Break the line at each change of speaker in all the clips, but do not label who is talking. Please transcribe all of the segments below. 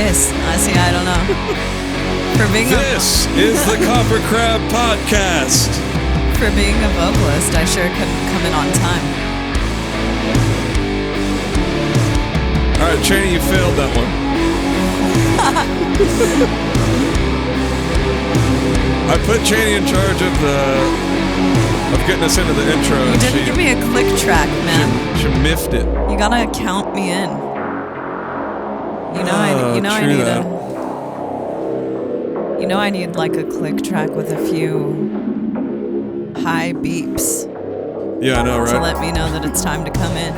is. I don't know. For being
This is the KoperCrabb podcast.
For being a vocalist, I sure couldn't come in on time.
All right, Chaney, you failed that one. I put Chaney in charge of getting us into the intro.
You didn't give me a click track, man.
She miffed it.
You gotta count me in. I need like a click track with a few high beeps.
Yeah, I know, right?
To let me know that it's time to come in.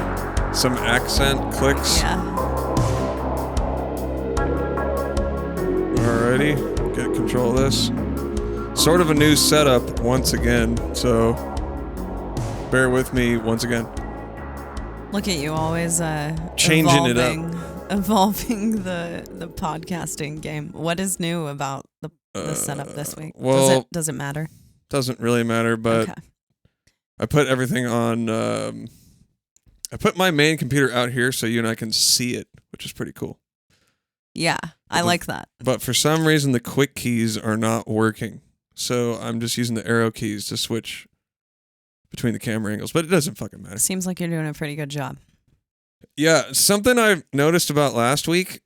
Some accent clicks.
Yeah.
Alrighty, get control of this. Sort of a new setup once again, so bear with me once again.
Look at you, always
changing it up.
Evolving the podcasting game. What is new about the setup this week?
Well,
does it matter?
Doesn't really matter, but
okay.
I put everything on. I put my main computer out here so you and I can see it, which is pretty cool.
Yeah, I like that.
But for some reason, the quick keys are not working, so I'm just using the arrow keys to switch between the camera angles. But it doesn't fucking matter.
Seems like you're doing a pretty good job.
Yeah, something I noticed about last week.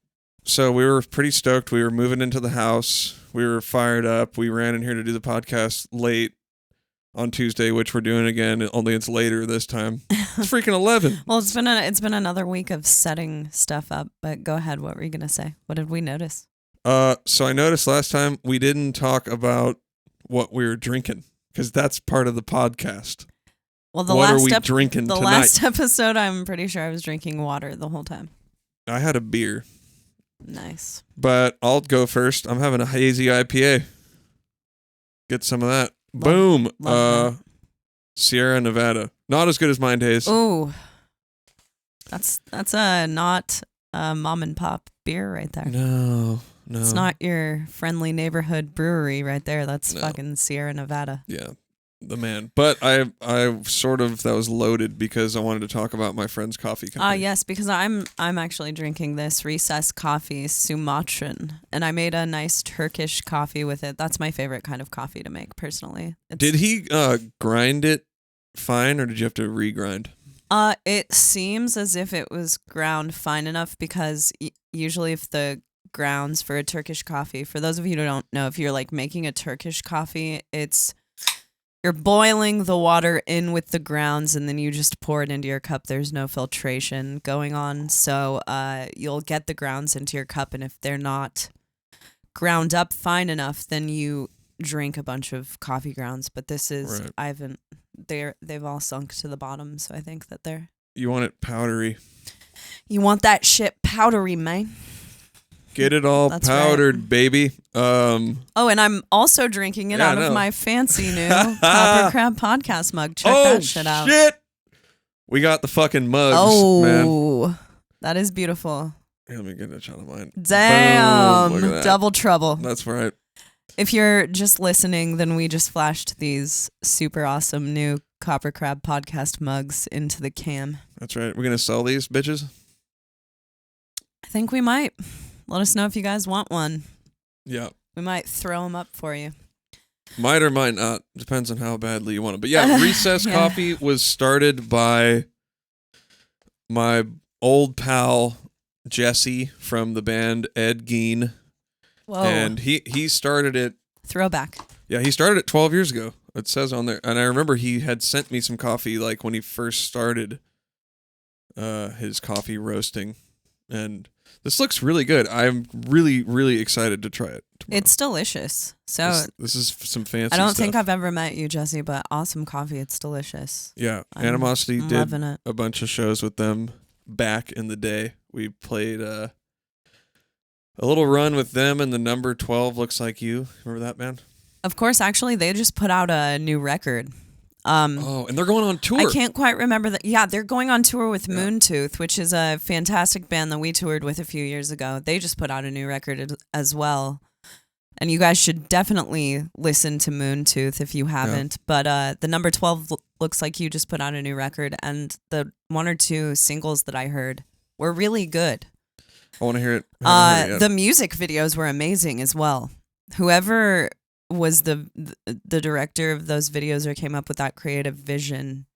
So we were pretty stoked. We were moving into the house. We were fired up. We ran in here to do the podcast late on Tuesday, which we're doing again, only it's later this time. It's freaking 11.
Well, it's been another week of setting stuff up, but go ahead. What were you going to say? What did we notice?
So I noticed last time we didn't talk about what we were drinking, because that's part of the podcast.
Well,
what are we drinking
tonight? The last episode, I'm pretty sure I was drinking water the whole time.
I had a beer.
Nice.
But I'll go first. I'm having a hazy IPA. Get some of that. Boom.
Love
Sierra Nevada. Not as good as Mind Haze.
Ooh. That's not a mom and pop beer right there.
No.
It's not your friendly neighborhood brewery right there. That's fucking Sierra Nevada.
Yeah. The man. But I sort of, that was loaded because I wanted to talk about my friend's coffee company.
Yes, because I'm actually drinking this Recess Coffee Sumatran, and I made a nice Turkish coffee with it. That's my favorite kind of coffee to make, personally.
Did he grind it fine, or did you have to regrind?
It seems as if it was ground fine enough, because usually if the grounds for a Turkish coffee, for those of you who don't know, if you're like making a Turkish coffee, you're boiling the water in with the grounds, and then you just pour it into your cup. There's no filtration going on. So you'll get the grounds into your cup, and if they're not ground up fine enough, then you drink a bunch of coffee grounds. But this is, right. They've all sunk to the bottom, so I think that they're...
You want it powdery.
You want that shit powdery, man.
Get it all powdered, right. Baby.
And I'm also drinking it out of my fancy new KoperCrabb podcast mug. Check that shit out.
Shit! We got the fucking mugs, man.
That is beautiful.
Here, let me get a shot of mine.
Damn.
Boom, look at that.
Double trouble.
That's right.
If you're just listening, then we just flashed these super awesome new KoperCrabb podcast mugs into the cam.
That's right. We're going to sell these bitches?
I think we might. Let us know if you guys want one.
Yeah.
We might throw them up for you.
Might or might not. Depends on how badly you want it. But yeah, Recess Coffee was started by my old pal, Jesse, from the band Ed Gein.
Whoa.
And he started it.
Throwback.
Yeah, he started it 12 years ago. It says on there. And I remember he had sent me some coffee like when he first started his coffee roasting. And this looks really good. I'm really, really excited to try it tomorrow.
It's delicious. So
this is some fancy
I don't
stuff.
think I've ever met you, Jesse, but awesome coffee. It's delicious.
Yeah. Animosity did
it.
A bunch of shows with them back in the day. We played a little run with them, and the number 12 Looks Like You. Remember that band?
Of course. Actually, they just put out a new record.
And they're going on tour.
I can't quite remember that. Yeah, they're going on tour with Moontooth, which is a fantastic band that we toured with a few years ago. They just put out a new record as well. And you guys should definitely listen to Moontooth if you haven't. Yeah. But the number 12 Looks Like You just put out a new record, and the one or two singles that I heard were really good.
I want to hear it. Haven't heard it yet.
The music videos were amazing as well. Whoever was the director of those videos or came up with that creative vision,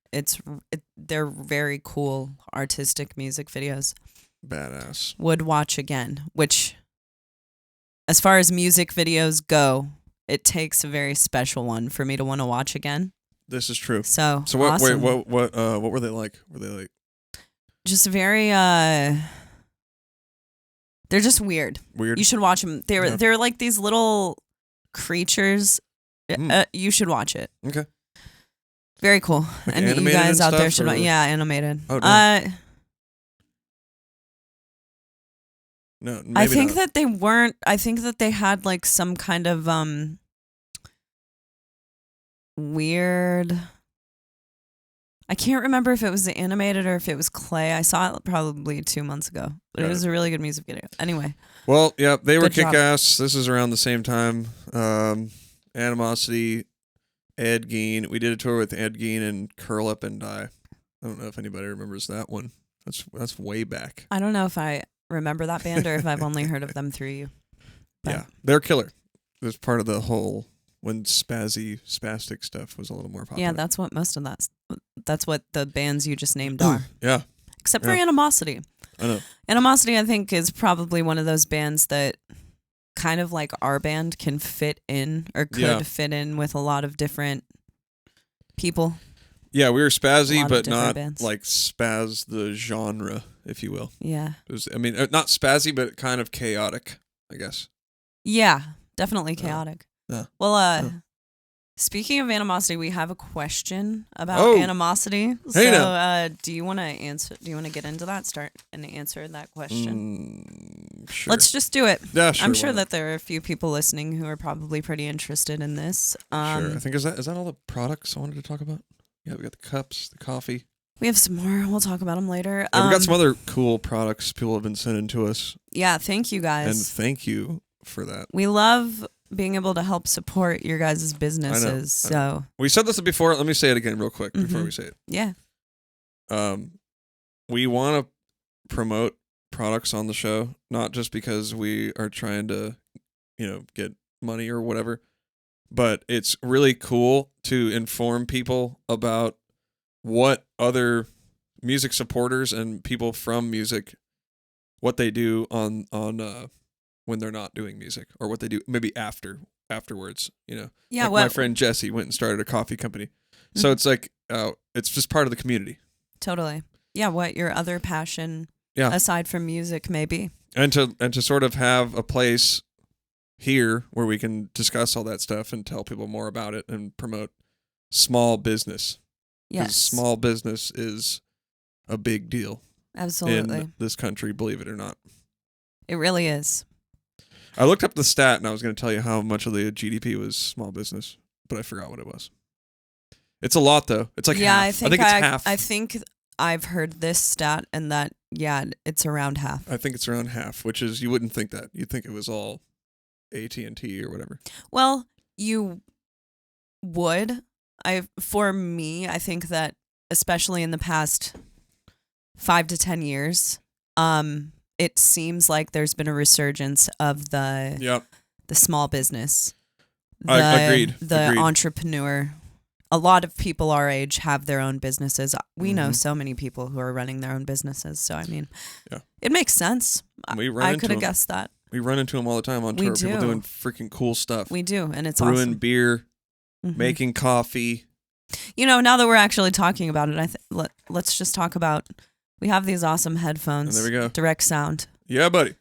they're very cool artistic music videos.
Badass.
Would watch again, which as far as music videos go, it takes a very special one for me to want to watch again.
This is true.
So
what?
awesome.
Wait, what were they like? Were they like
just very they're just weird.
Weird.
You should watch them. They're like these little creatures. You should watch it.
Okay.
Very cool.
Like
and you guys out there should watch. Yeah, animated.
Oh, no, maybe
I think
not.
that they weren't. I think that they had like some kind of weird. I can't remember if it was animated or if it was clay. I saw it probably 2 months ago, but it was a really good music video. Anyway.
Well, yeah, they were
Good job.
kick-ass. This is around the same time. Animosity, Ed Gein. We did a tour with Ed Gein and Curl Up and Die. I don't know if anybody remembers that one. That's way back.
I don't know if I remember that band or if I've only heard of them through you. But.
Yeah, they're killer. It was part of the whole when spastic stuff was a little more popular.
Yeah, that's what most of that's what the bands you just named are.
Yeah.
Except for Animosity.
I know.
Animosity, I think, is probably one of those bands that kind of like our band can fit in or could fit in with a lot of different people.
Yeah, we were spazzy, but not
bands.
like spaz the genre, if you will.
Yeah.
It was, I mean, not spazzy, but kind of chaotic, I guess.
Yeah, definitely chaotic.
Yeah.
Well, speaking of Animosity, we have a question about Animosity.
Hey,
so, do you want to answer? Do you want to get into that? Start and answer that question.
Sure.
Let's just do it.
Yeah, sure.
I'm sure that there are a few people listening who are probably pretty interested in this.
Sure. I think is that all the products I wanted to talk about? Yeah, we got the cups, the coffee.
We have some more. We'll talk about them later.
Yeah, we got some other cool products people have been sending to us.
Yeah, thank you guys.
And thank you for that.
We love being able to help support your guys' businesses.
I know. We said this before. Let me say it again real quick before we say it.
Yeah.
We want to promote products on the show, not just because we are trying to, get money or whatever, but it's really cool to inform people about what other music supporters and people from music, what they do on when they're not doing music, or what they do maybe afterwards, Yeah, like my friend Jesse went and started a coffee company. Mm-hmm. So it's like it's just part of the community.
Totally. Yeah, what your other passion aside from music may be.
And to sort of have a place here where we can discuss all that stuff and tell people more about it and promote small business.
Yes.
'Cause small business is a big deal.
Absolutely.
In this country, believe it or not.
It really is.
I looked up the stat and I was going to tell you how much of the GDP was small business, but I forgot what it was. It's a lot though. It's like half. I think it's half.
I think I've heard this stat and that, it's around half.
I think it's around half, which is, you wouldn't think that. You'd think it was all AT&T or whatever.
Well, you would. For me, I think that especially in the past 5 to 10 years, it seems like there's been a resurgence of the small business.
Agreed.
The entrepreneur. A lot of people our age have their own businesses. We know so many people who are running their own businesses. So, I mean, it makes sense. I could have guessed that.
We run into them all the time on tour. People doing freaking cool stuff.
We do, and it's
brewing
awesome.
Beer, making coffee.
Now that we're actually talking about it, let's just talk about, we have these awesome headphones.
And there we go.
Direct sound.
Yeah, buddy.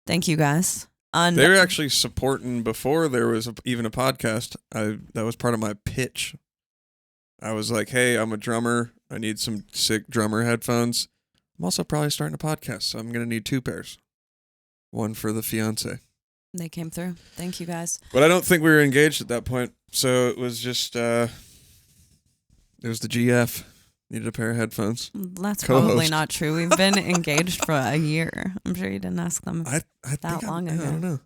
Thank you, guys.
They were actually supporting before there was even a podcast. That was part of my pitch. I was like, hey, I'm a drummer. I need some sick drummer headphones. I'm also probably starting a podcast, so I'm going to need 2 pairs. One for the fiance.
They came through. Thank you, guys.
But I don't think we were engaged at that point, so it was just, it was the GF. Needed a pair of headphones.
That's probably not true. We've been engaged for a year. I'm sure you didn't ask them that long ago.
I don't know.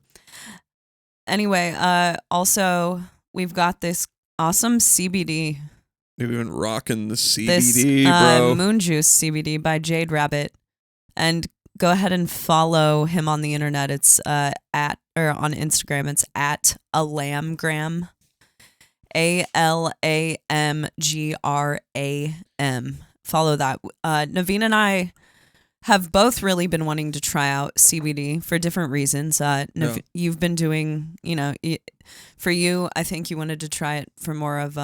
Anyway, also, we've got this awesome CBD.
We've been rocking the CBD, bro.
Moon Juice CBD by Jade Rabbit. And go ahead and follow him on the internet. It's on Instagram. It's at alamgram, ALAMGRAM. Follow that. Navene and I have both really been wanting to try out CBD for different reasons. You've been doing, for you, I think you wanted to try it for more of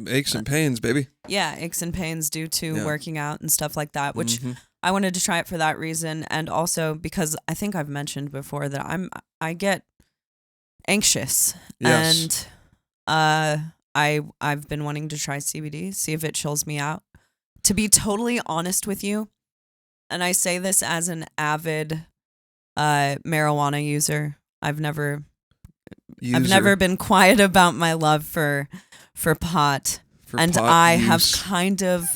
aches and pains, baby.
Yeah, aches and pains due to working out and stuff like that, which I wanted to try it for that reason, and also because I think I've mentioned before that I get anxious,
yes.
and I've been wanting to try CBD, see if it chills me out. To be totally honest with you, and I say this as an avid marijuana user, I've never been quiet about my love for pot, and pot I use. Have kind of.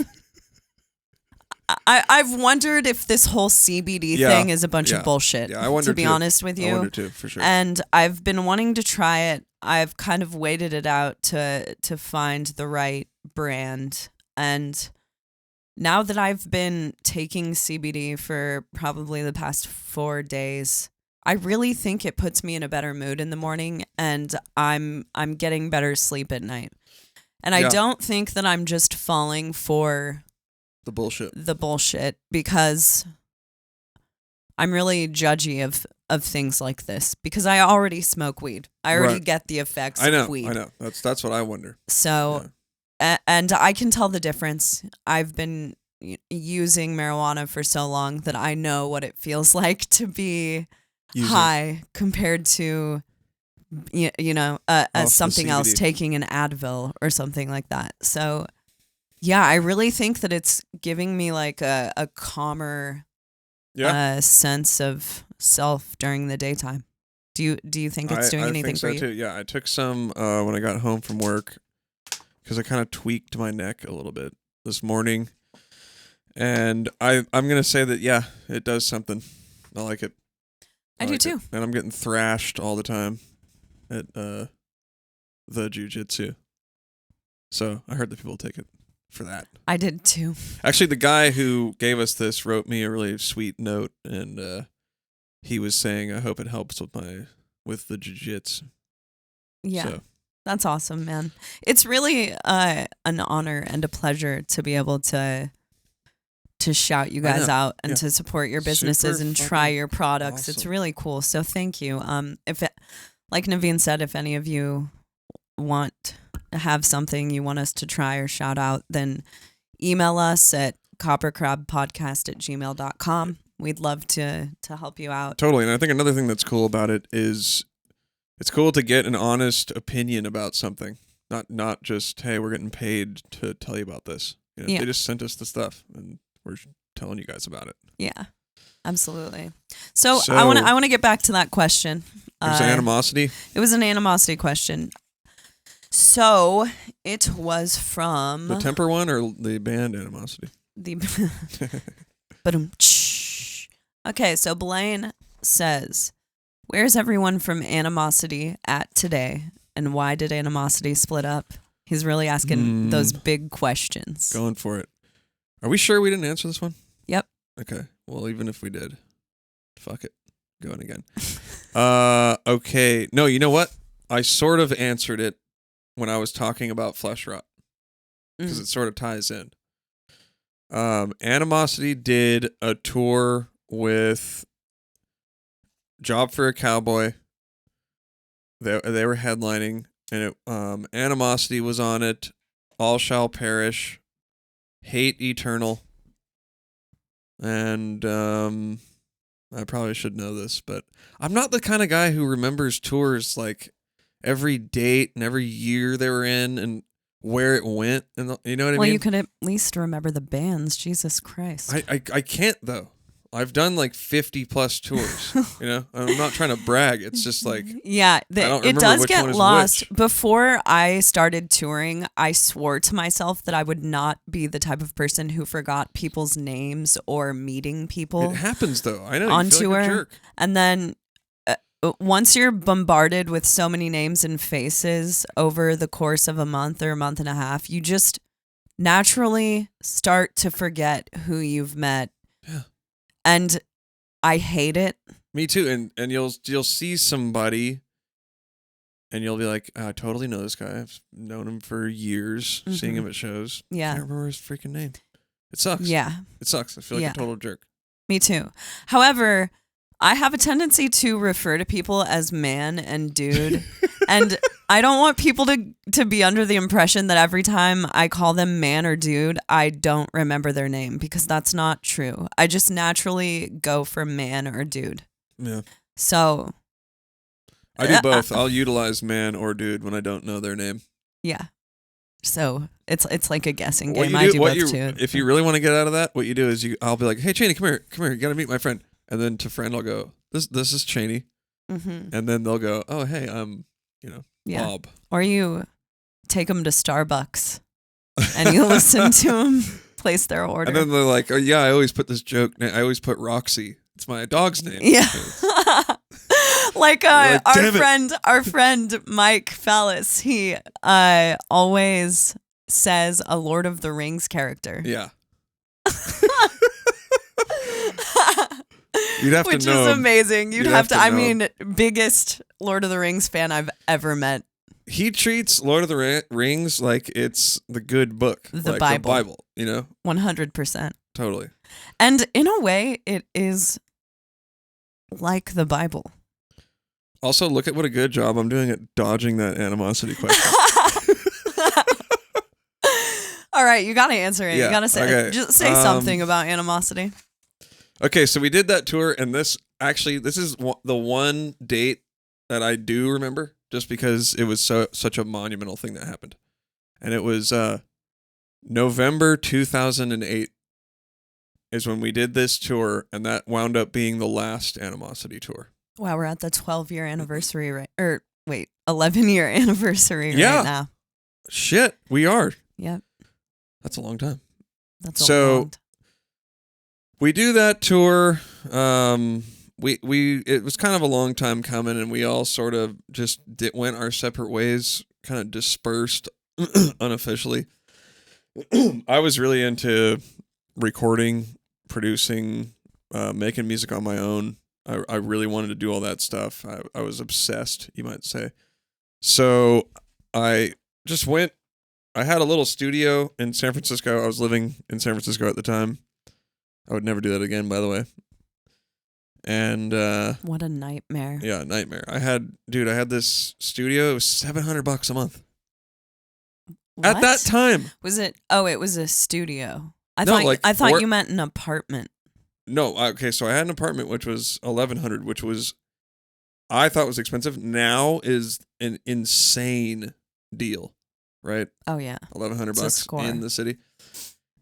I've wondered if this whole CBD thing is a bunch of bullshit. Yeah, I wonder to be honest with you.
I wonder too, for sure.
And I've been wanting to try it. I've kind of waited it out to find the right brand. And now that I've been taking CBD for probably the past 4 days, I really think it puts me in a better mood in the morning, and I'm getting better sleep at night. And I don't think that I'm just falling for
the bullshit
because I'm really judgy of things like this because I already smoke weed. I already get the effects of weed.
I know. That's what I wonder.
So, and I can tell the difference. I've been using marijuana for so long that I know what it feels like to be high compared to something else, taking an Advil or something like that. So yeah, I really think that it's giving me like a calmer sense of self during the daytime. Do you think it's doing anything for you? I think so too.
Yeah, I took some when I got home from work because I kind of tweaked my neck a little bit this morning, and I'm gonna say that it does something. I like it.
I do too.
And I'm getting thrashed all the time at the jiu-jitsu. So I heard that people take it for that.
I did too.
Actually, the guy who gave us this wrote me a really sweet note, and he was saying, I hope it helps with the jiu-jitsu.
Yeah. So. That's awesome, man. It's really an honor and a pleasure to be able to shout you guys out and to support your businesses and try your products. Awesome. It's really cool. So thank you. Like Navene said, if any of you want to have something you want us to try or shout out, then email us at kopercrabbpodcast@gmail.com. We'd love to help you out.
Totally. And I think another thing that's cool about it is it's cool to get an honest opinion about something. Not just, hey, we're getting paid to tell you about this. They just sent us the stuff and we're telling you guys about it.
Yeah, absolutely. So I want to get back to that question.
It was animosity?
It was an animosity question. So it was from...
The temper one or the band Animosity?
Okay, so Blaine says, where's everyone from Animosity at today? And why did Animosity split up? He's really asking those big questions.
Going for it. Are we sure we didn't answer this one?
Yep.
Okay. Well, even if we did, fuck it. Going again. Okay. No, you know what? I sort of answered it when I was talking about flesh rot because it sort of ties in. Animosity did a tour with Job for a Cowboy. They were headlining, and Animosity was on it. All Shall Perish, Hate Eternal, and I probably should know this, but I'm not the kind of guy who remembers tours like every date and every year they were in and where it went, and you know what I mean?
Well, you could at least remember the bands. Jesus Christ.
I can't though. I've done like 50 plus tours, I'm not trying to brag. It's just like,
it does get lost. Before I started touring, I swore to myself that I would not be the type of person who forgot people's names or meeting people.
It happens though. I know
on
you feel
tour.
Like a jerk.
And then once you're bombarded with so many names and faces over the course of a month or a month and a half, you just naturally start to forget who you've met.
Yeah.
And I hate it.
Me too. And you'll see somebody and you'll be like, I totally know this guy. I've known him for years, seeing him at shows.
Yeah.
Can't remember his freaking name. It sucks.
Yeah.
It sucks. I feel like a total jerk.
Me too. However, I have a tendency to refer to people as man and dude. And I don't want people to be under the impression that every time I call them man or dude, I don't remember their name, because that's not true. I just naturally go for man or dude.
Yeah.
So
I do both. I'll utilize man or dude when I don't know their name.
Yeah. So it's like a guessing game. I do both too.
If you really want to get out of that, what you do is I'll be like, hey, Chaney, come here. You got to meet my friend. And then to friend, I'll go, this is Chaney. And then they'll go, oh, hey, I'm, Bob.
Or you take them to Starbucks and you listen to them place their order.
And then they're like, oh, yeah, I always put this joke. I always put Roxy. It's my dog's name.
Yeah. Like our friend Mike Fallis, he always says a Lord of the Rings character.
Yeah. You'd have
Which
to know.
Which is amazing. You'd have to.
I
mean, biggest Lord of the Rings fan I've ever met.
He treats Lord of the Rings like it's the good book.
The
Bible.
The
Bible,
100%.
Totally.
And in a way, it is like the Bible.
Also, look at what a good job I'm doing at dodging that animosity question.
All right, you got to answer it.
Yeah,
you got to say
okay.
Just say something about animosity.
Okay, so we did that tour, and this is the one date that I do remember, just because it was such a monumental thing that happened. And it was November 2008 is when we did this tour, and that wound up being the last Animosity tour.
Wow, we're at the 12-year anniversary, right? 11-year anniversary right now.
Shit, we are.
Yep.
That's a long time.
That's a long time.
We do that tour. It was kind of a long time coming, and we all sort of just went our separate ways, kind of dispersed unofficially. I was really into recording, producing, making music on my own. I really wanted to do all that stuff. I was obsessed, you might say. So I just went. I had a little studio in San Francisco. I was living in San Francisco at the time. I would never do that again, by the way. And
what a nightmare.
Yeah, nightmare. I had this studio. It was $700 a month.
What?
At that time.
Was it? Oh, it was a studio. I thought you meant an apartment.
No, okay. So I had an apartment which was $1,100, which was I thought was expensive. Now is an insane deal, right?
Oh yeah,
$1,100 in the city.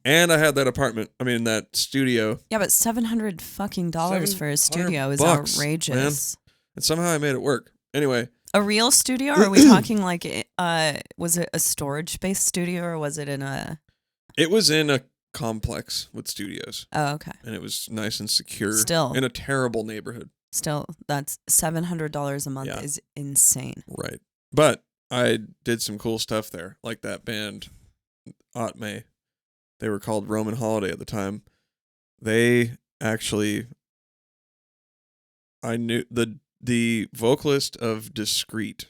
And I had that apartment. I mean, that studio.
Yeah, but $700 fucking dollars for a studio is
bucks,
outrageous.
Man. And somehow I made it work. Anyway.
A real studio? Or are we talking like, was it a storage-based studio, or was it in a...
It was in a complex with studios.
Oh, okay.
And it was nice and secure.
Still.
In a terrible neighborhood.
Still, that's $700 a month is insane.
Right. But I did some cool stuff there, like that band, Otme. They were called Roman Holiday at the time. They actually, I knew the vocalist of Discreet,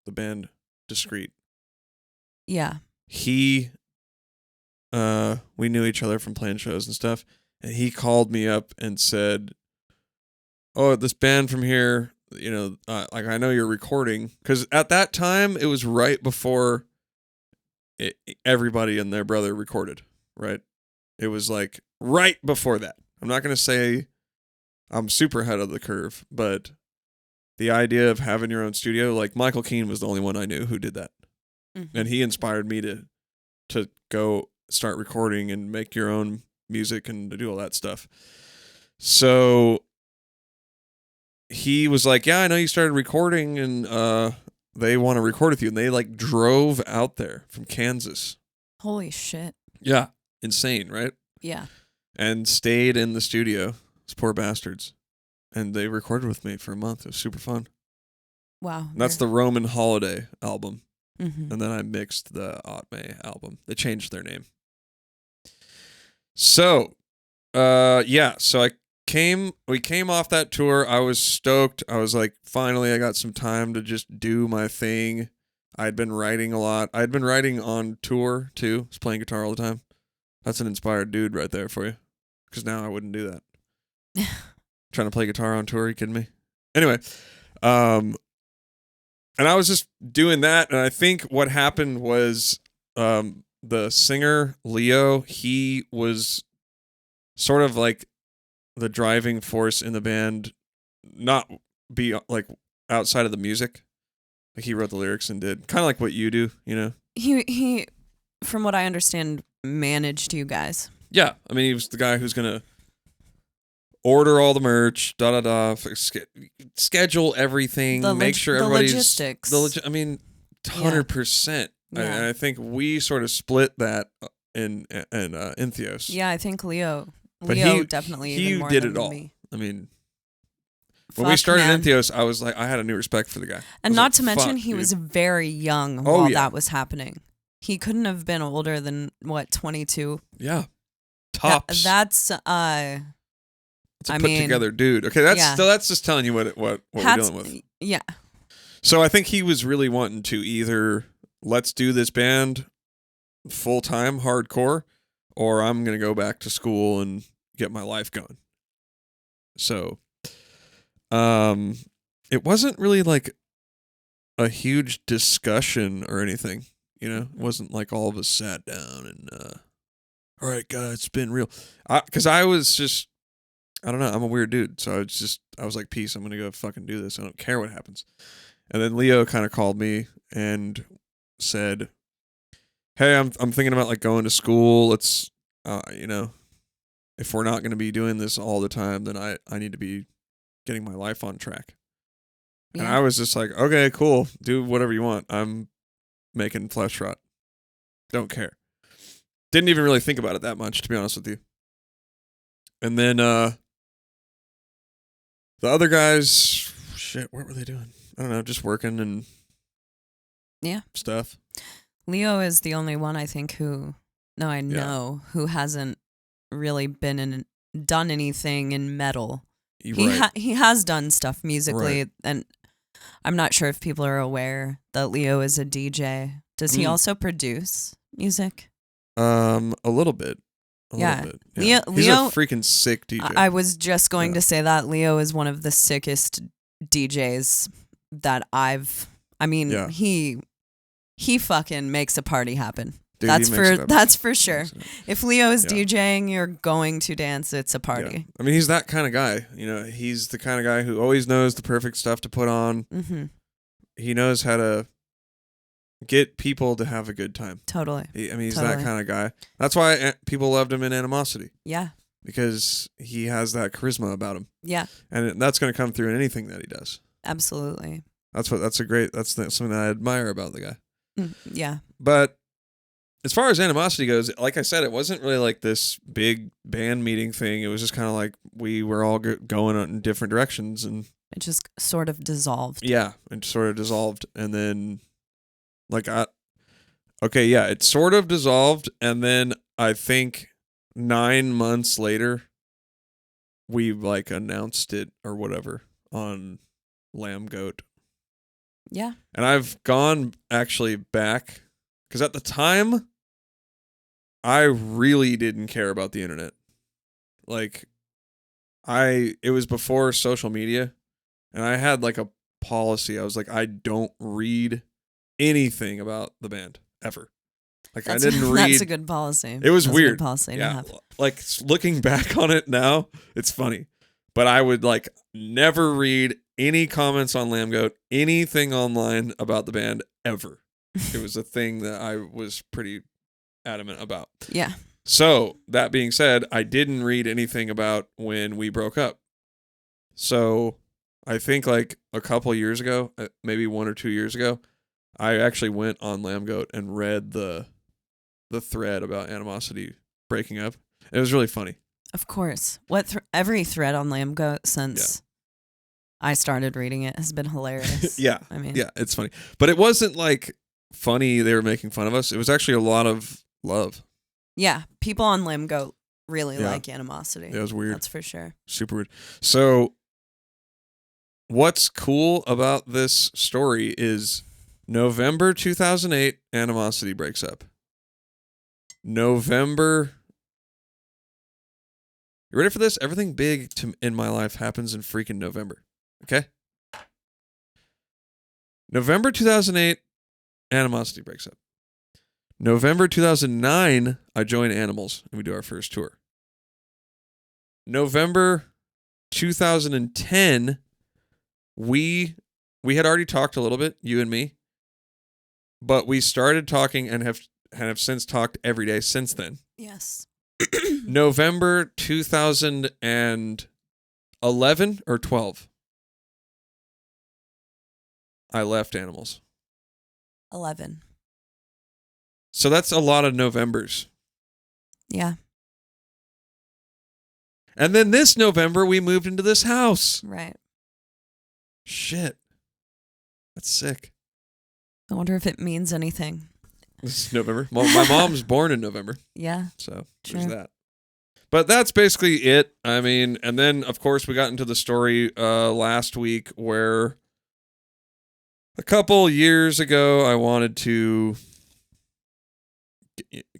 the band Discreet.
Yeah.
We knew each other from playing shows and stuff, and he called me up and said, "Oh, this band from here, like I know you're recording," because at that time it was right before everybody and their brother recorded. Right? It was like right before that. I'm not going to say I'm super ahead of the curve, but the idea of having your own studio, like Michael Keane was the only one I knew who did that. Mm-hmm. And he inspired me to go start recording and make your own music and to do all that stuff. So he was like, yeah, I know you started recording and they want to record with you. And they like drove out there from Kansas.
Holy shit.
Yeah. Insane, right?
Yeah.
And stayed in the studio. Those poor bastards. And they recorded with me for a month. It was super fun.
Wow.
And that's the Roman Holiday album.
Mm-hmm.
And then I mixed the Otme album. They changed their name. So, so we came off that tour. I was stoked. I was like, finally, I got some time to just do my thing. I'd been writing a lot. I'd been writing on tour too. I was playing guitar all the time. That's an inspired dude right there for you. Because now I wouldn't do that. Trying to play guitar on tour, are you kidding me? Anyway, and I was just doing that, and I think what happened was the singer, Leo, he was sort of like the driving force in the band, not be like outside of the music. Like he wrote the lyrics and did kind of like what you do, you know?
He, from what I understand, managed you guys.
Yeah. I mean, he was the guy who's going to order all the merch, schedule everything, make sure everybody's...
Logistics.
I mean, 100%.
Yeah.
I think we sort of split that in Entheos.
Yeah, I think Leo
But he
definitely
he
even more
did
than
it all.
me.
I mean, when we started Entheos, I was like, I had a new respect for the guy.
And not to
like,
mention, he
dude.
was very young while that was happening. He couldn't have been older than, 22?
Yeah. Tops.
That's
a put together dude. Okay, that's just telling you what we're dealing with.
Yeah.
So I think he was really wanting to either let's do this band full time hardcore, or I'm gonna go back to school and get my life going. So, it wasn't really like a huge discussion or anything. You know, it wasn't like all of us sat down and all right, guys, it's been real. Because I was just, I don't know, I'm a weird dude, so I was like, peace, I'm gonna go fucking do this. I don't care what happens. And then Leo kind of called me and said, hey, I'm thinking about like going to school. Let's, you know, if we're not going to be doing this all the time, then I need to be getting my life on track. Yeah. And I was just like, okay, cool. Do whatever you want. I'm making flesh rot. Don't care. Didn't even really think about it that much, to be honest with you. And then the other guys, shit, what were they doing? I don't know, just working and stuff.
Leo is the only one I think who who hasn't really done anything in metal. He has done stuff musically, and I'm not sure if people are aware that Leo is a DJ. Does he also produce music?
A little bit. A little bit. Yeah. He's a freaking sick DJ.
I was just going to say that Leo is one of the sickest DJs that he fucking makes a party happen. Dude, that's for sure. If Leo is DJing, you're going to dance. It's a party.
Yeah. I mean, he's that kind of guy. You know, he's the kind of guy who always knows the perfect stuff to put on. Mm-hmm. He knows how to get people to have a good time.
Totally.
He's that kind of guy. That's why people loved him in Animosity.
Yeah.
Because he has that charisma about him.
Yeah.
And that's going to come through in anything that he does.
Absolutely.
That's something that I admire about the guy.
Yeah.
But as far as Animosity goes, like I said, it wasn't really like this big band meeting thing. It was just kind of like we were all going in different directions, and
it just sort of dissolved.
Yeah, it sort of dissolved, and then it sort of dissolved, and then I think 9 months later, we like announced it or whatever on Lamb Goat.
Yeah.
And I've gone actually back because at the time, I really didn't care about the internet. Like, it was before social media, and I had like a policy. I was like, I don't read anything about the band ever. Like, I didn't read.
That's a good policy.
It was weird.
A good policy to have.
Like, looking back on it now, it's funny. But I would like never read any comments on Lamb Goat, anything online about the band ever. It was a thing that I was pretty adamant about.
Yeah.
So that being said, I didn't read anything about when we broke up. So I think like a couple years ago, maybe 1 or 2 years ago, I actually went on Lamb Goat and read the thread about Animosity breaking up. It was really funny.
Of course. Every thread on Lamb Goat since I started reading it has been hilarious.
Yeah.
I mean,
yeah, it's funny. But it wasn't like funny they were making fun of us. It was actually a lot of love.
Yeah. People on Lamb Goat really like Animosity.
Yeah, it was weird.
That's for sure.
Super weird. So what's cool about this story is November 2008, Animosity breaks up. November... You ready for this? Everything big in my life happens in freaking November. Okay? November 2008, Animosity breaks up. November 2009, I join Animals and we do our first tour. November 2010, we had already talked a little bit, you and me, but we started talking and have since talked every day since then.
Yes.
November 2011 or 12, I left Animals.
11.
So that's a lot of Novembers.
Yeah.
And then this November, we moved into this house.
Right.
Shit. That's sick.
I wonder if it means anything.
This is November. Well, my mom's born in November.
Yeah.
So
Sure.
there's that. But that's basically it. I mean, and then, of course, we got into the story last week where a couple years ago, I wanted to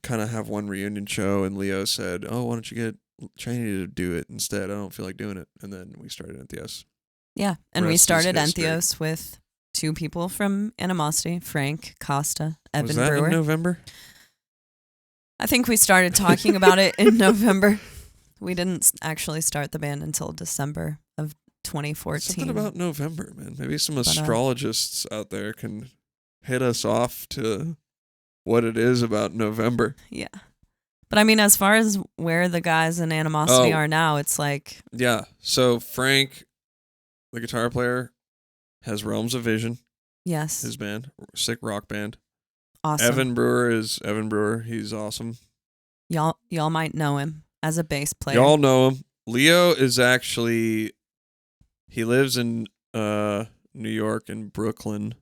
kind of have one reunion show, and Leo said, "Oh, why don't you get Chaney to do it instead? I don't feel like doing it." And then we started Entheos.
Yeah, and we
Rest is
started
history.
Entheos with 2 people from Animosity, Frank Costa, Evan
Was that
Brewer.
in November?
I think we started talking about it in November. We didn't actually start the band until December of 2014.
Something about November, man. Maybe some
But,
astrologists out there can hit us off to what it is about November.
Yeah. But I mean, as far as where the guys in Animosity are now, it's like...
Yeah. So Frank, the guitar player, has Realms of Vision,
Yes.
his band, sick rock band.
Awesome.
Evan Brewer is Evan Brewer. He's awesome.
Y'all might know him as a bass player.
Y'all know him. Leo is actually, he lives in New York and Brooklyn,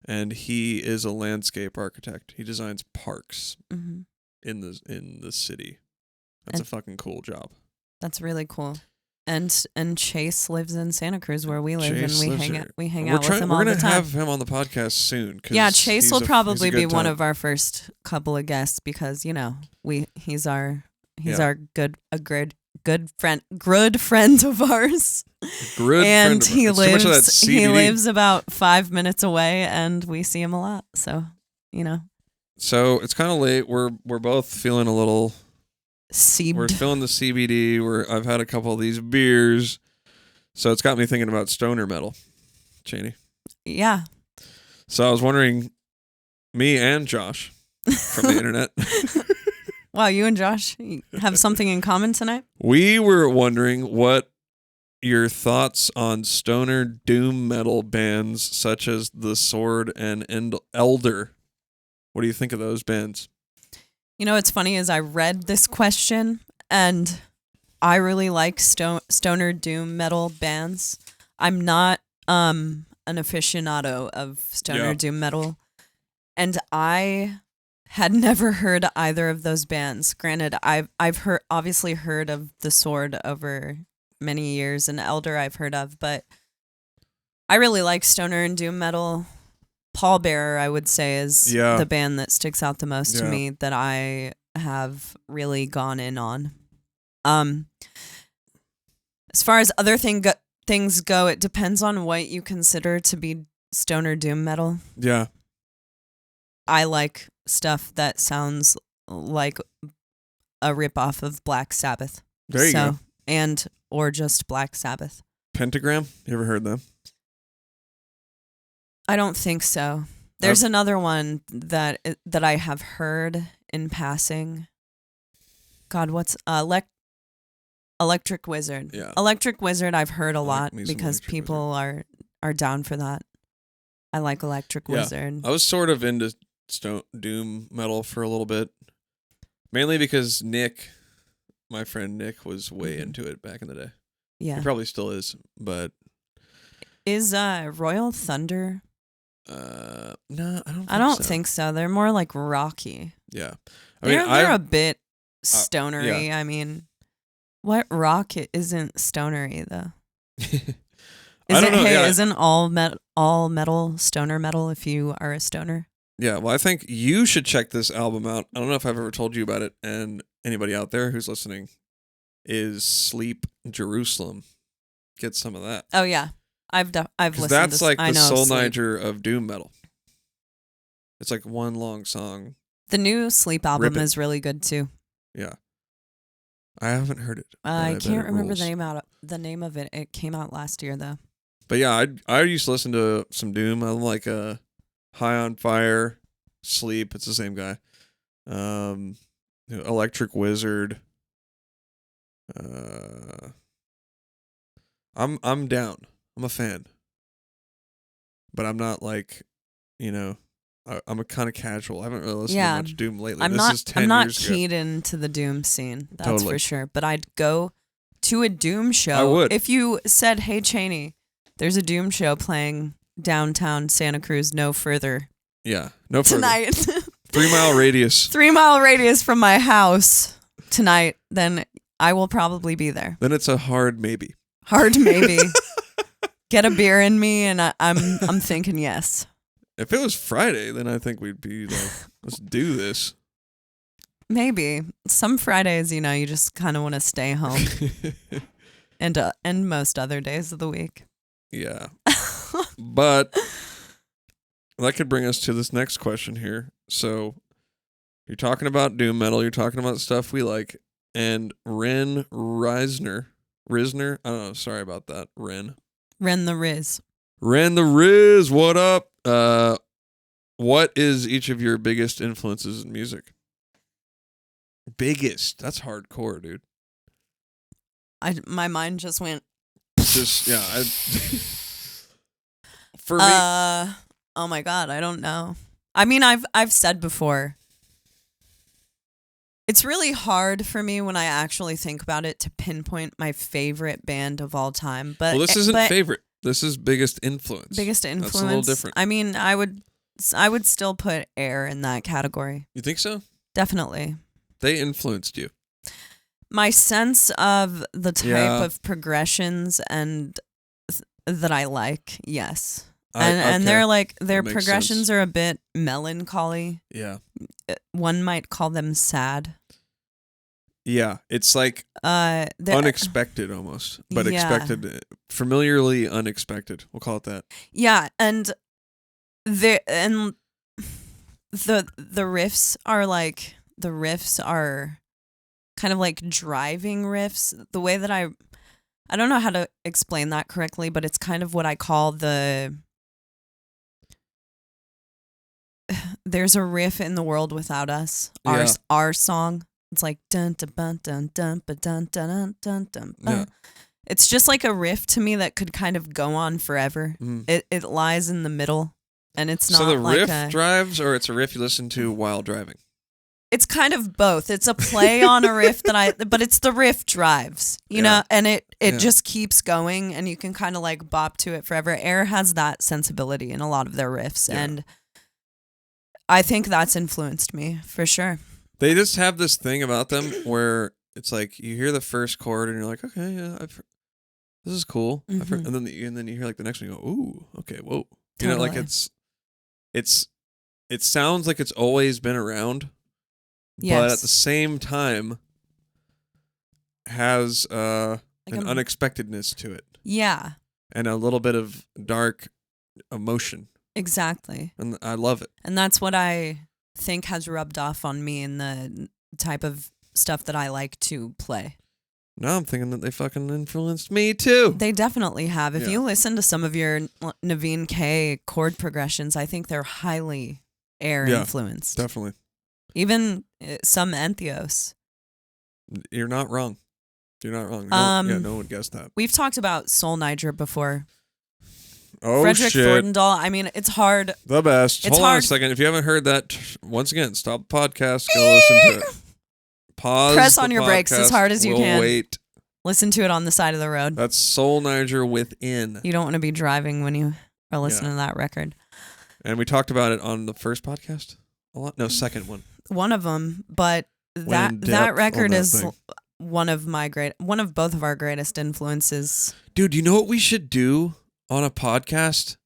and he is a landscape architect. He designs parks
Mhm.
in the city. That's a fucking cool job.
That's really cool. And Chase lives in Santa Cruz where we live,
Chase
and
lives
we
here.
hang out with him all
We're
the
gonna
time.
have him on the podcast soon. 'Cause
Yeah, Chase will probably be one
time.
of our first couple of guests because he's our good friend of ours.
Good
And
friend of
he
ours. It's too much of that
lives
CBD.
about 5 minutes away, and we see him a lot. So
So it's kind of late. We're both feeling a little. We're feeling the CBD. I've had a couple of these beers, so it's got me thinking about stoner metal, Chaney.
Yeah.
So I was wondering, me and Josh from the internet,
Wow, you and Josh have something in common tonight?
we were wondering what your thoughts on stoner doom metal bands such as The Sword and Elder. What do you think of those bands?
You know, what's funny is I read this question, and I really like stoner doom metal bands. I'm not an aficionado of stoner doom metal, and I had never heard either of those bands. Granted, I've obviously heard of The Sword over many years, and Elder I've heard of, but I really like stoner and doom metal. Pallbearer, I would say, is the band that sticks out the most to me that I have really gone in on. As far as other things go, it depends on what you consider to be stoner doom metal.
Yeah.
I like stuff that sounds like a ripoff of Black Sabbath.
There you go.
Or just Black Sabbath.
Pentagram? You ever heard them?
I don't think so. There's another one that I have heard in passing. God, what's Electric Wizard?
Yeah.
Electric Wizard I've heard a lot
me some
because
Electric
people are down for that. I like Electric Wizard.
I was sort of into doom metal for a little bit. Mainly because Nick, my friend Nick, was way into it back in the day.
Yeah.
He probably still is, but...
Is Royal Thunder...
No, I don't think so.
I don't think so. They're more like rocky.
Yeah.
They're a bit stonery.
Yeah.
I mean, what rock isn't stonery though?
I don't know.
Hey,
Yeah.
isn't all metal stoner metal if you are a stoner?
Yeah, well, I think you should check this album out. I don't know if I've ever told you about it, and anybody out there who's listening is Sleep Jerusalem. Get some of that.
Oh yeah, I've listened.
That's
to,
like
I
the
know
Soul
Sleep.
Niger of doom metal. It's like one long song.
The new Sleep album
Rip it.
is really good too.
Yeah, I haven't heard it.
I
bet
can't
it
remember
rules.
the name of it. It came out last year though.
But yeah, I used to listen to some doom. I'm like High on Fire, Sleep. It's the same guy. Electric Wizard. I'm down. I'm a fan. But I'm not like, I'm a kind of casual. I haven't really listened to much doom lately.
I'm
This is 10
I'm not
years ago.
keyed into the doom scene. That's
Totally.
for sure. But I'd go to a doom show.
I would.
If you said, "Hey Chaney, there's a doom show playing downtown Santa Cruz, no further
Yeah, no further.
tonight."
3 mile radius.
3 mile radius from my house tonight, then I will probably be there.
Then it's a hard maybe.
Hard maybe. Get a beer in me, and I'm thinking yes.
If it was Friday, then I think we'd be like, let's do this.
Maybe some Fridays, you just kind of want to stay home, and most other days of the week.
Yeah. But that could bring us to this next question here. So you're talking about doom metal, you're talking about stuff we like, and Ren Risner, I don't know, sorry about that, Ren
the Riz.
Ren the Riz, what up? What is each of your biggest influences in music? Biggest? That's hardcore, dude.
My mind just went.
Just yeah. For me,
Oh my God, I don't know. I mean, I've said before. It's really hard for me when I actually think about it to pinpoint my favorite band of all time. But
well, this isn't favorite. This is biggest influence.
Biggest influence.
That's a little different.
I mean, I would still put Air in that category.
You think so?
Definitely.
They influenced you.
My sense of the type
Yeah.
of progressions and that I like, yes.
Okay.
And they're like their
makes
progressions
sense.
are a bit melancholy.
Yeah.
One might call them sad.
Yeah. It's like
They're-
unexpected almost, but
Yeah.
expected, familiarly unexpected. We'll call it that.
Yeah, and the riffs are kind of like driving riffs. The way that I don't know how to explain that correctly, but it's kind of what I call there's a riff in The World Without Us. Our song. It's like dun dun dun dun dun dun dun dun dun dun.
Yeah.
It's just like a riff to me that could kind of go on forever. It lies in the middle, and it's not.
So the
like
riff drives, or it's a riff you listen to while driving.
It's kind of both. It's a play on a riff but it's the riff drives, you know, and it just keeps going, and you can kind of like bop to it forever. Air has that sensibility in a lot of their riffs, and I think that's influenced me for sure.
They just have this thing about them where it's like you hear the first chord and you're like, okay, yeah, this is cool.
Mm-hmm.
And then you hear like the next one, you go, ooh, okay, whoa. You know, like it sounds like it's always been around, but at the same time has an unexpectedness to it.
Yeah.
And a little bit of dark emotion.
Exactly.
And I love it.
And that's what I think has rubbed off on me in the type of stuff that I like to play.
Now I'm thinking that they fucking influenced me too.
They definitely have. If you listen to some of your Navene K chord progressions, I think they're highly Air influenced.
Definitely.
Even some Entheos.
You're not wrong. You're not wrong. No one guessed that.
We've talked about Soul Niger before.
Oh,
Frederick
shit.
Thorndahl. I mean, it's hard.
The best.
It's
Hold on a
hard.
second. If you haven't heard that, once again, stop the podcast. Go listen to it. Pause.
Press on
the
your brakes as
podcast.
hard as you
We'll
can.
Wait.
Listen to it on the side of the road.
That's Soul Niger Within.
You don't want to be driving when you are listening to that record.
And we talked about it on the first podcast a lot. No, second one.
One of them, but that record is one of both of our greatest influences.
Dude, you know what we should do on a podcast?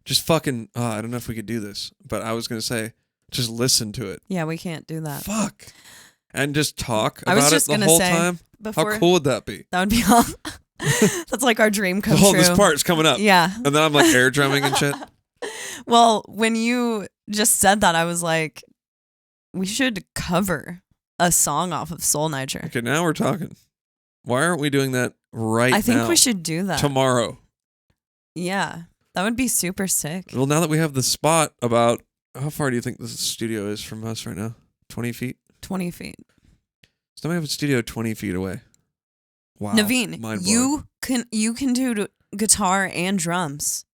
Just fucking, I don't know if we could do this, but I was going to say, just listen to it.
Yeah, we can't do that.
Fuck. And just talk about it the whole time. How cool would that be?
That would be all. That's like our dream come true.
This part's coming up.
Yeah.
And then I'm like air drumming and shit.
Well, when you just said that, I was like, we should cover a song off of Soul Nitro.
Okay, now we're talking. Why aren't we doing that right now?
I think we should do that.
Tomorrow.
Yeah. That would be super sick.
Well, now that we have the spot about, how far do you think this studio is from us right now? 20 feet?
20 feet.
So we have a studio 20 feet away. Wow.
Navene, you can do guitar and drums.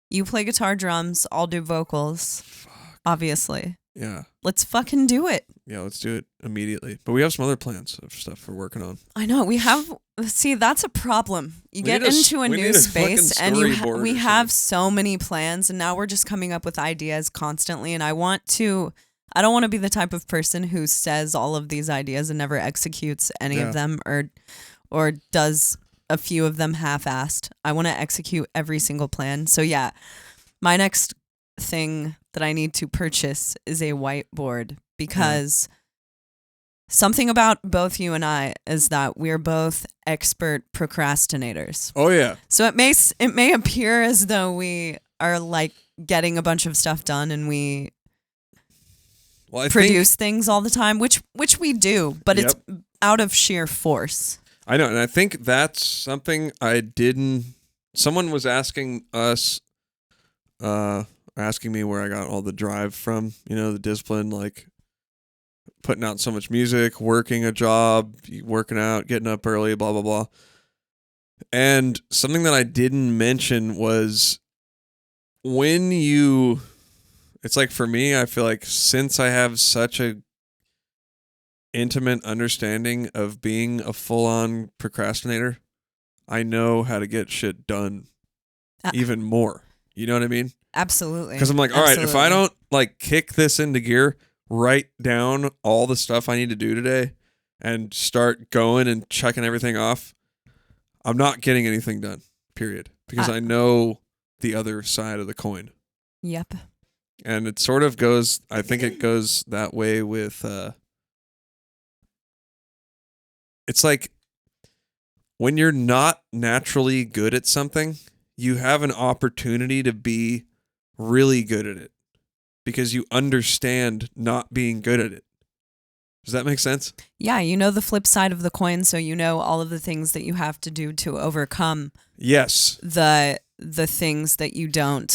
You play guitar, drums, I'll do vocals.
Fuck.
Obviously.
Yeah.
Let's fucking do it.
Yeah, let's do it immediately. But we have some other plans of stuff we're working on.
I know. We have... See, that's a problem. You get into a new space and we have so many plans, and now we're just coming up with ideas constantly, and I don't want to be the type of person who says all of these ideas and never executes any of them or does a few of them half-assed. I want to execute every single plan. So yeah, my next thing that I need to purchase is a whiteboard, because something about both you and I is that we're both expert procrastinators.
Oh yeah.
So it may appear as though we are like getting a bunch of stuff done and we produce things all the time, which we do, but it's out of sheer force.
I know, and I think that's something someone was asking us, asking me where I got all the drive from, the discipline, like putting out so much music, working a job, working out, getting up early, blah, blah, blah. And something that I didn't mention was it's like for me, I feel like since I have such a intimate understanding of being a full-on procrastinator, I know how to get shit done even more. You know what I mean?
Absolutely.
Because I'm like, all right, if I don't like kick this into gear, write down all the stuff I need to do today and start going and checking everything off, I'm not getting anything done, period. Because I know the other side of the coin.
Yep.
And it sort of goes, I think it goes that way with, it's like when you're not naturally good at something, you have an opportunity to be really good at it because you understand not being good at it. Does that make sense?
Yeah, you know the flip side of the coin, so you know all of the things that you have to do to overcome.
Yes.
The things that you don't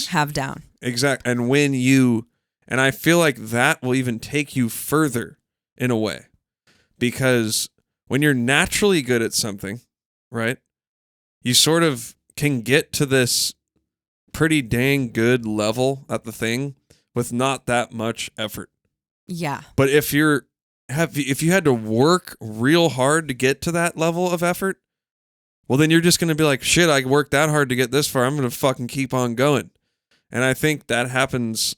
have down.
Exactly. And I feel like that will even take you further in a way, because when you're naturally good at something, right, you sort of can get to this pretty dang good level at the thing with not that much effort.
Yeah.
But if you had to work real hard to get to that level of effort, well, then you're just going to be like, shit, I worked that hard to get this far. I'm going to fucking keep on going. And I think that happens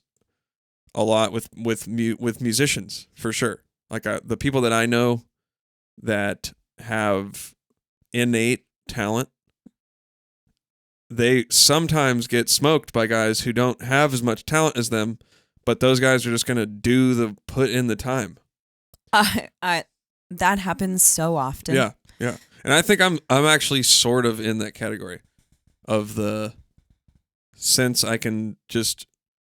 a lot with musicians, for sure. Like the people that I know that have innate talent, they sometimes get smoked by guys who don't have as much talent as them, but those guys are just going to put in the time.
That happens so often.
Yeah. Yeah. And I think I'm actually sort of in that category of since I can just,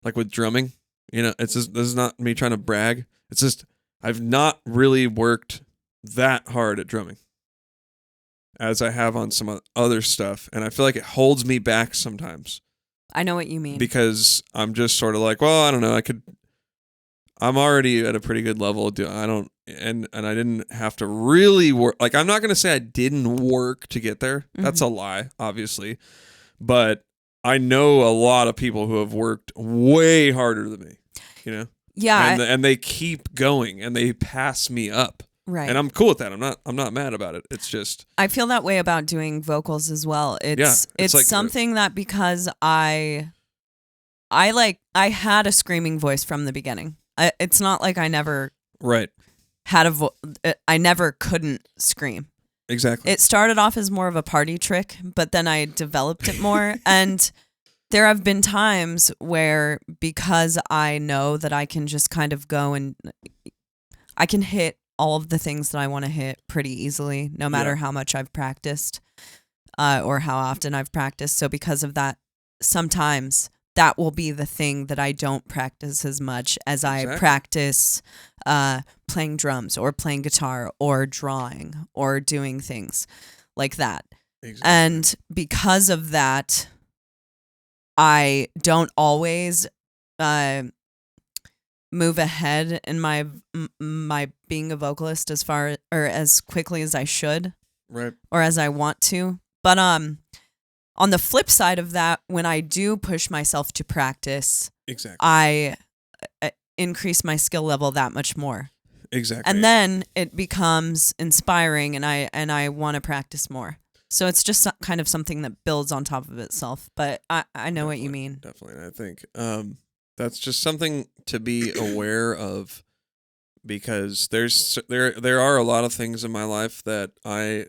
like with drumming, it's just, this is not me trying to brag. It's just, I've not really worked that hard at drumming as I have on some other stuff. And I feel like it holds me back sometimes.
I know what you mean.
Because I'm just sort of like, well, I don't know. I'm already at a pretty good level. And I didn't have to really work. Like, I'm not going to say I didn't work to get there. Mm-hmm. That's a lie, obviously. But I know a lot of people who have worked way harder than me, Yeah. And they keep going and they pass me up.
Right.
And I'm cool with that. I'm not mad about it. It's just,
I feel that way about doing vocals as well. It's like something that, because I had a screaming voice from the beginning. It's not like I never
right
I never couldn't scream.
Exactly.
It started off as more of a party trick, but then I developed it more. And there have been times where, because I know that I can just kind of go and I can hit all of the things that I want to hit pretty easily, no matter how much I've practiced or how often I've practiced. So because of that, sometimes that will be the thing that I don't practice as much as I practice playing drums or playing guitar or drawing or doing things like that. Exactly. And because of that, I don't always move ahead in my being a vocalist as far or as quickly as I should,
right,
or as I want to. But on the flip side of that, when I do push myself to practice, I increase my skill level that much more.
Exactly.
And then it becomes inspiring, and I want to practice more. So it's just kind of something that builds on top of itself. But I know what you mean.
Definitely. And I think that's just something to be aware of, because there are a lot of things in my life that I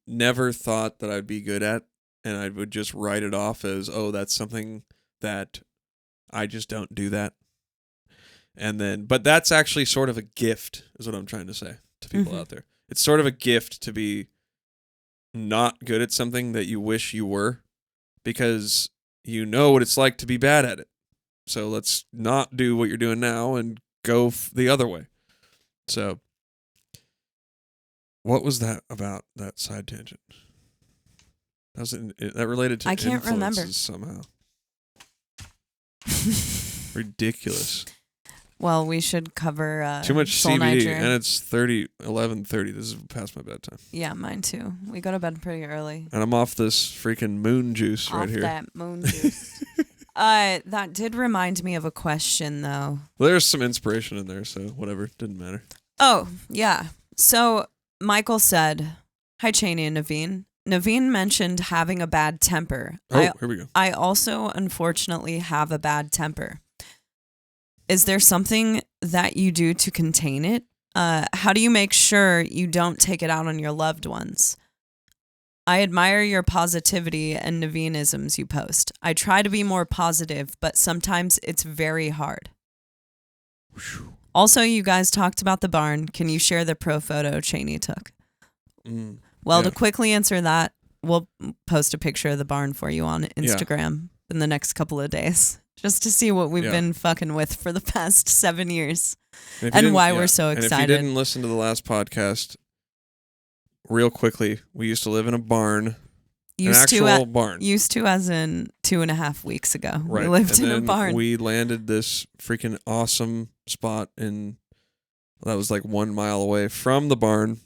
never thought that I'd be good at, and I would just write it off as, oh, that's something that I just don't do that. And then, but that's actually sort of a gift, is what I'm trying to say to people out there. It's sort of a gift to be not good at something that you wish you were, because you know what it's like to be bad at it. So let's not do what you're doing now and go the other way. So what was that about, that side tangent? That related to
I can't remember
somehow. Ridiculous.
Well, we should cover
too much
Soul
CBD,
Niger.
and it's 11:30. This is past my bedtime.
Yeah, mine too. We go to bed pretty early.
And I'm off this freaking moon juice right here.
Off that moon juice. That did remind me of a question, though.
Well, there's some inspiration in there, so whatever. Didn't matter.
Oh, yeah. So Michael said, hi, Chaney and Navene. Navene mentioned having a bad temper.
Oh, here we go.
I also, unfortunately, have a bad temper. Is there something that you do to contain it? How do you make sure you don't take it out on your loved ones? I admire your positivity and Navenisms you post. I try to be more positive, but sometimes it's very hard. Also, you guys talked about the barn. Can you share the pro photo Chaney took? To quickly answer that, we'll post a picture of the barn for you on Instagram in the next couple of days, just to see what we've been fucking with for the past 7 years and why we're so excited.
And if you didn't listen to the last podcast, real quickly, we used to live in a barn. Used to as in 2.5 weeks ago. Right. We lived in a barn. We landed this freaking awesome spot that was like 1 mile away from the barn.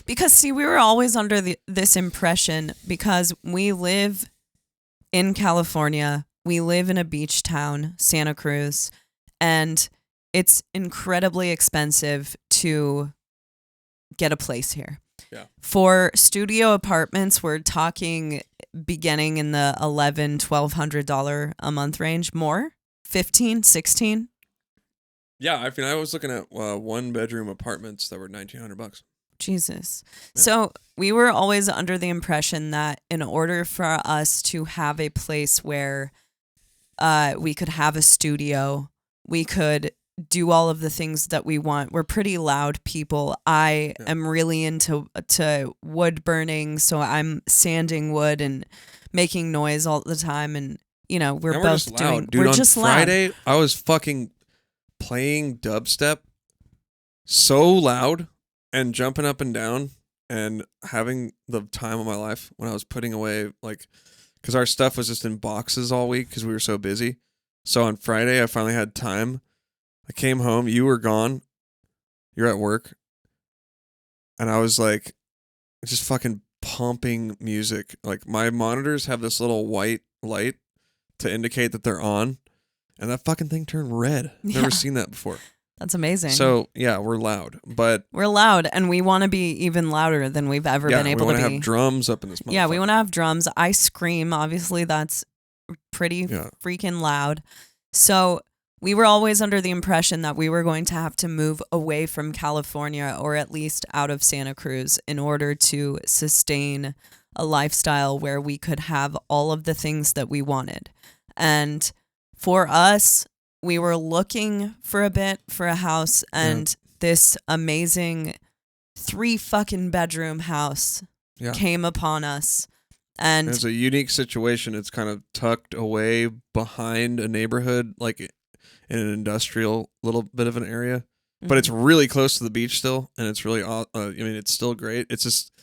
Because, see, we were always under this impression, because we live in California, we live in a beach town, Santa Cruz, and it's incredibly expensive to get a place here. Yeah. For studio apartments, we're talking beginning in the $1,100-$1,200 a month range. More? 15, 16?
Yeah, I mean, I was looking at 1-bedroom apartments that were $1,900.
Jesus. Yeah. So we were always under the impression that in order for us to have a place where we could have a studio, we could do all of the things that we want. We're pretty loud people. I am really into wood burning, so I'm sanding wood and making noise all the time. And we're both
just
doing.
Loud. Dude,
we're
on
just
Friday,
loud.
I was fucking playing dubstep so loud and jumping up and down and having the time of my life when I was putting away, like, because our stuff was just in boxes all week because we were so busy. So on Friday, I finally had time. I came home. You were gone. You're at work. And I was like, just fucking pumping music. Like, my monitors have this little white light to indicate that they're on. And that fucking thing turned red. Never seen that before.
That's amazing.
So, yeah, we're loud. But
we're loud, and we want to be even louder than we've ever been able to be.
We want to have drums up in this motherfucker.
Yeah, we want to have drums. I scream. Obviously, that's pretty freaking loud. So we were always under the impression that we were going to have to move away from California or at least out of Santa Cruz in order to sustain a lifestyle where we could have all of the things that we wanted. And for us, we were looking for a bit for a house, and this amazing 3 fucking bedroom house came upon us. And
it's a unique situation. It's kind of tucked away behind a neighborhood, like in an industrial little bit of an area, but it's really close to the beach still, and it's really, it's still great. It's just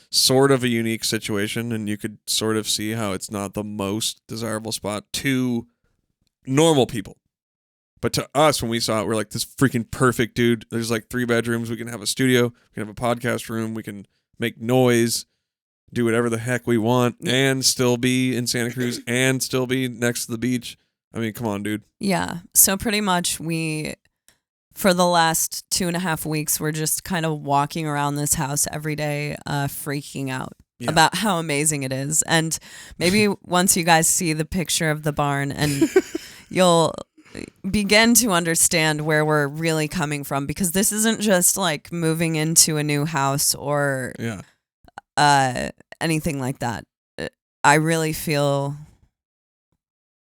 sort of a unique situation, and you could sort of see how it's not the most desirable spot to normal people. But to us, when we saw it, we're like, this freaking perfect, dude. There's like 3 bedrooms. We can have a studio. We can have a podcast room. We can make noise, do whatever the heck we want, and still be in Santa Cruz and still be next to the beach. I mean, come on, dude.
Yeah. So pretty much for the last 2.5 weeks, we're just kind of walking around this house every day, freaking out about how amazing it is. And maybe once you guys see the picture of the barn, and you'll begin to understand where we're really coming from, because this isn't just like moving into a new house or anything like that. I really feel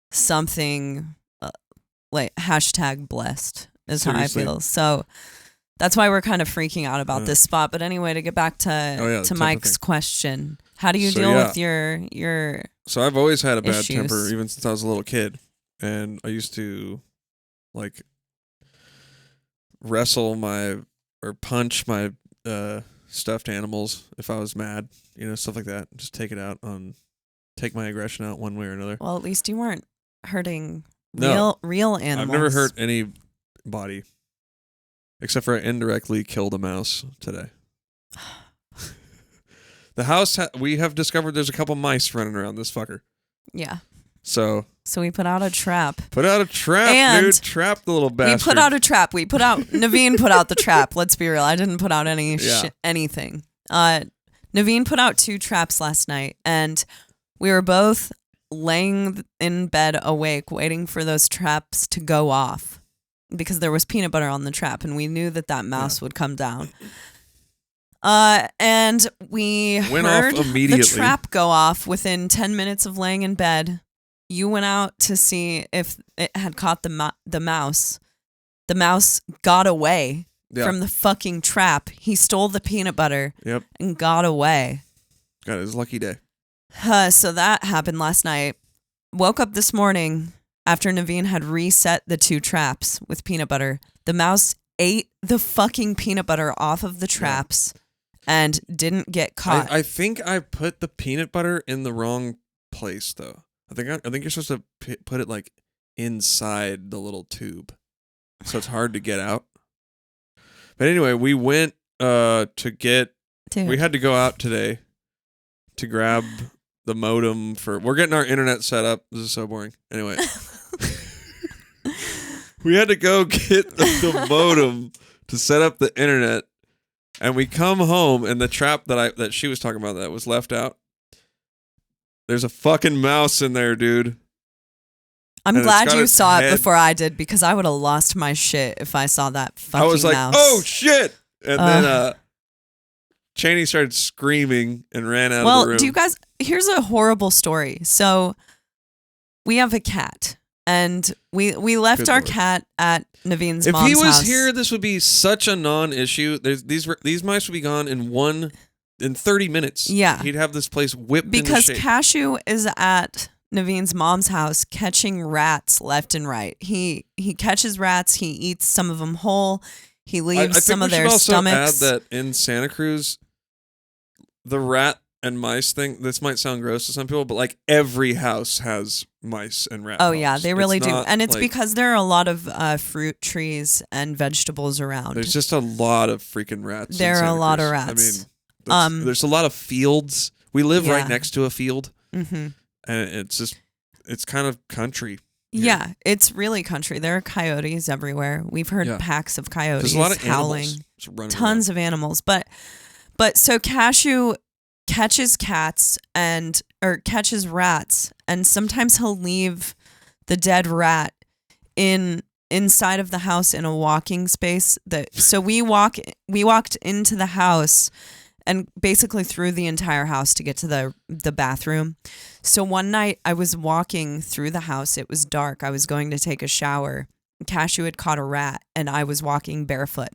something like #blessed is how I feel. So that's why we're kind of freaking out about this spot. But anyway, to get back to Mike's question, how do you deal with your
So I've always had a bad
issues?
temper, even since I was a little kid. And I used to like wrestle or punch my stuffed animals if I was mad, stuff like that. Just take my aggression out one way or another.
Well, at least you weren't hurting real animals.
I've never hurt anybody except for I indirectly killed a mouse today. The house, we have discovered there's a couple mice running around this fucker.
Yeah.
So
we put out a trap.
Dude. Trap the little bastard.
We put out a trap. Navene put out the trap. Let's be real. I didn't put out anything. Navene put out 2 traps last night, and we were both laying in bed awake, waiting for those traps to go off because there was peanut butter on the trap, and we knew that mouse would come down. And we heard the trap go off within 10 minutes of laying in bed. You went out to see if it had caught the mouse. The mouse got away from the fucking trap. He stole the peanut butter and got away.
Got his lucky day.
So that happened last night. Woke up this morning after Navene had reset the 2 traps with peanut butter. The mouse ate the fucking peanut butter off of the traps and didn't get caught.
I think I put the peanut butter in the wrong place, though. I think you're supposed to put it like inside the little tube, so it's hard to get out. But anyway, we went to get. Dude. We had to go out today to grab the modem we're getting our internet set up. This is so boring. Anyway, we had to go get the modem to set up the internet, and we come home, and the trap that she was talking about that was left out. There's a fucking mouse in there, dude.
I'm glad you saw it before I did, because I would have lost my shit if I saw that fucking mouse.
I was like, oh shit. And then Chaney started screaming and ran out of the room.
Well, do you guys, here's a horrible story. So we have a cat, and we left our cat at Navene's mom's house.
If he was here, this would be such a non-issue. These mice would be gone in 30 minutes.
Yeah.
He'd have this place whipped
because
into shape.
Cashew is at Navene's mom's house catching rats left and right. He catches rats. He eats some of them whole. He leaves some of their stomachs.
I think we should also add that in Santa Cruz, the rat and mice thing, this might sound gross to some people, but like every house has mice and rat.
Oh yeah, they really do. And it's because there are a lot of fruit trees and vegetables around.
There's just a lot of freaking rats.
There are a lot of rats.
I mean, there's a lot of fields. We live right next to a field. Mm-hmm. And it's kind of country.
Yeah, it's really country. There are coyotes everywhere. We've heard packs of coyotes howling. Tons of animals. But so Cashew catches catches rats, and sometimes he'll leave the dead rat in inside of the house in a walking space. So we walked into the house and basically through the entire house to get to the bathroom. So one night I was walking through the house. It was dark. I was going to take a shower. Cashew had caught a rat and I was walking barefoot.